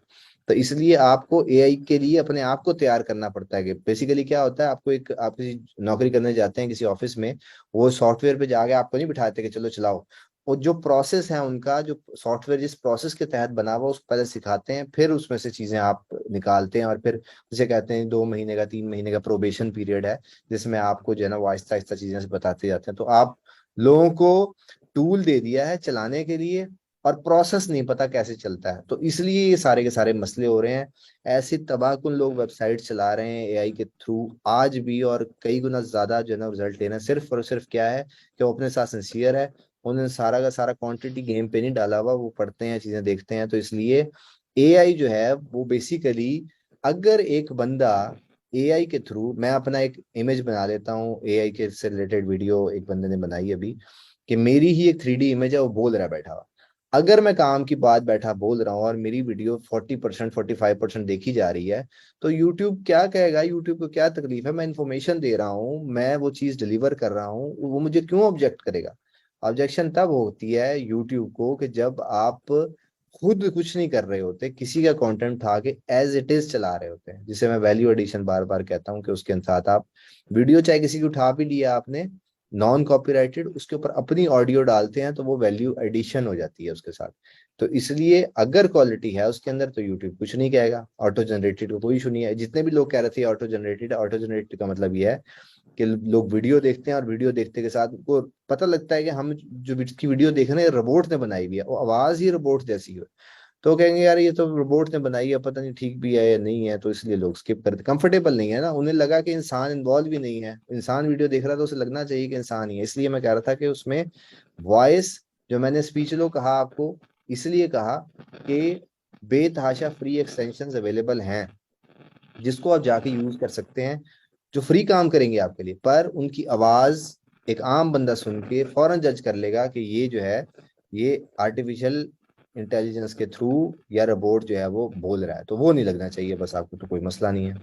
तो इसलिए आपको एआई के लिए अपने आप को तैयार करना पड़ता है। कि बेसिकली क्या होता है, आपको एक आप किसी नौकरी करने जाते हैं किसी ऑफिस में, वो सॉफ्टवेयर पे जाके आपको नहीं बिठाते कि चलो चलाओ। और जो प्रोसेस है उनका, जो सॉफ्टवेयर जिस प्रोसेस के तहत बना हुआ उसको पहले सिखाते हैं, फिर उसमें से चीजें आप निकालते हैं, और फिर जिसे कहते हैं 2 महीने का 3 महीने का प्रोबेशन पीरियड है, जिसमें आपको जो है ना वो आहिस्ता आहिस्ता चीजें से बताते जाते हैं। तो आप लोगों को टूल दे दिया है चलाने के लिए, और प्रोसेस नहीं पता कैसे चलता है, तो इसलिए ये सारे के सारे मसले हो रहे हैं। ऐसे तबाहकुन लोग वेबसाइट चला रहे हैं एआई के थ्रू आज भी, और कई गुना ज्यादा जो है ना रिजल्ट ले रहे हैं। सिर्फ और सिर्फ क्या है कि वो अपने साथ सिंसियर है, उन्होंने सारा का सारा क्वांटिटी गेम पे नहीं डाला हुआ, वो पढ़ते हैं चीजें देखते हैं। तो इसलिए एआई जो है वो बेसिकली, अगर एक बंदा एआई के थ्रू, मैं अपना एक इमेज बना लेता हूँ एआई के से रिलेटेड, वीडियो एक बंदे ने बनाई अभी, कि मेरी ही एक 3D इमेज है, वो बोल रहा है बैठा हुआ। अगर मैं काम की बात बैठा बोल रहा हूँ और मेरी वीडियो 40% 45% देखी जा रही है, तो यूट्यूब क्या कहेगा? यूट्यूब को क्या तकलीफ है? मैं इन्फॉर्मेशन दे रहा हूँ, मैं वो चीज डिलीवर कर रहा हूँ, वो मुझे क्यों ऑब्जेक्ट करेगा? ऑब्जेक्शन तब होती है यूट्यूब को कि जब आप खुद कुछ नहीं कर रहे होते, किसी का कंटेंट उठा के एज इट इज चला रहे होते हैं, जिसे मैं वैल्यू एडिशन बार बार कहता हूँ, कि उसके साथ आप वीडियो चाहे किसी की उठा भी लिया आपने नॉन कॉपीराइटेड, उसके ऊपर अपनी ऑडियो डालते हैं, तो वो वैल्यू एडिशन हो जाती है उसके साथ। तो इसलिए अगर क्वालिटी है उसके अंदर तो यूट्यूब कुछ नहीं कहेगा। ऑटो जनरेटेड को कोई इशू नहीं है। जितने भी लोग कह रहे थे ऑटो जनरेटेड का मतलब ये है कि लोग वीडियो देखते हैं, और वीडियो देखते के साथ उनको पता लगता है कि हम जो की वीडियो देख रहे हैं रोबोट ने बनाई हुई है, वो आवाज ही रोबोट जैसी है, तो कहेंगे यार ये तो रोबोट ने बनाई है, पता नहीं ठीक भी है या नहीं है, तो इसलिए लोग स्किप करते, कंफर्टेबल नहीं है ना, उन्हें लगा कि इंसान इन्वॉल्व भी नहीं है, इंसान वीडियो देख रहा है तो उसे लगना चाहिए कि इंसान ही है। इसलिए मैं कह रहा था कि उसमें वॉइस, जो मैंने स्पीच लो कहा आपको, इसलिए कहा कि बेतहाशा फ्री एक्सटेंशन अवेलेबल हैं, जिसको आप जाके यूज कर सकते हैं, जो फ्री काम करेंगे आपके लिए, पर उनकी आवाज एक आम बंदा सुन के फौरन जज कर लेगा कि ये जो है ये आर्टिफिशियल इंटेलिजेंस के थ्रू या रोबोट जो है वो बोल रहा है, तो वो नहीं लगना चाहिए बस आपको, तो कोई मसला नहीं है।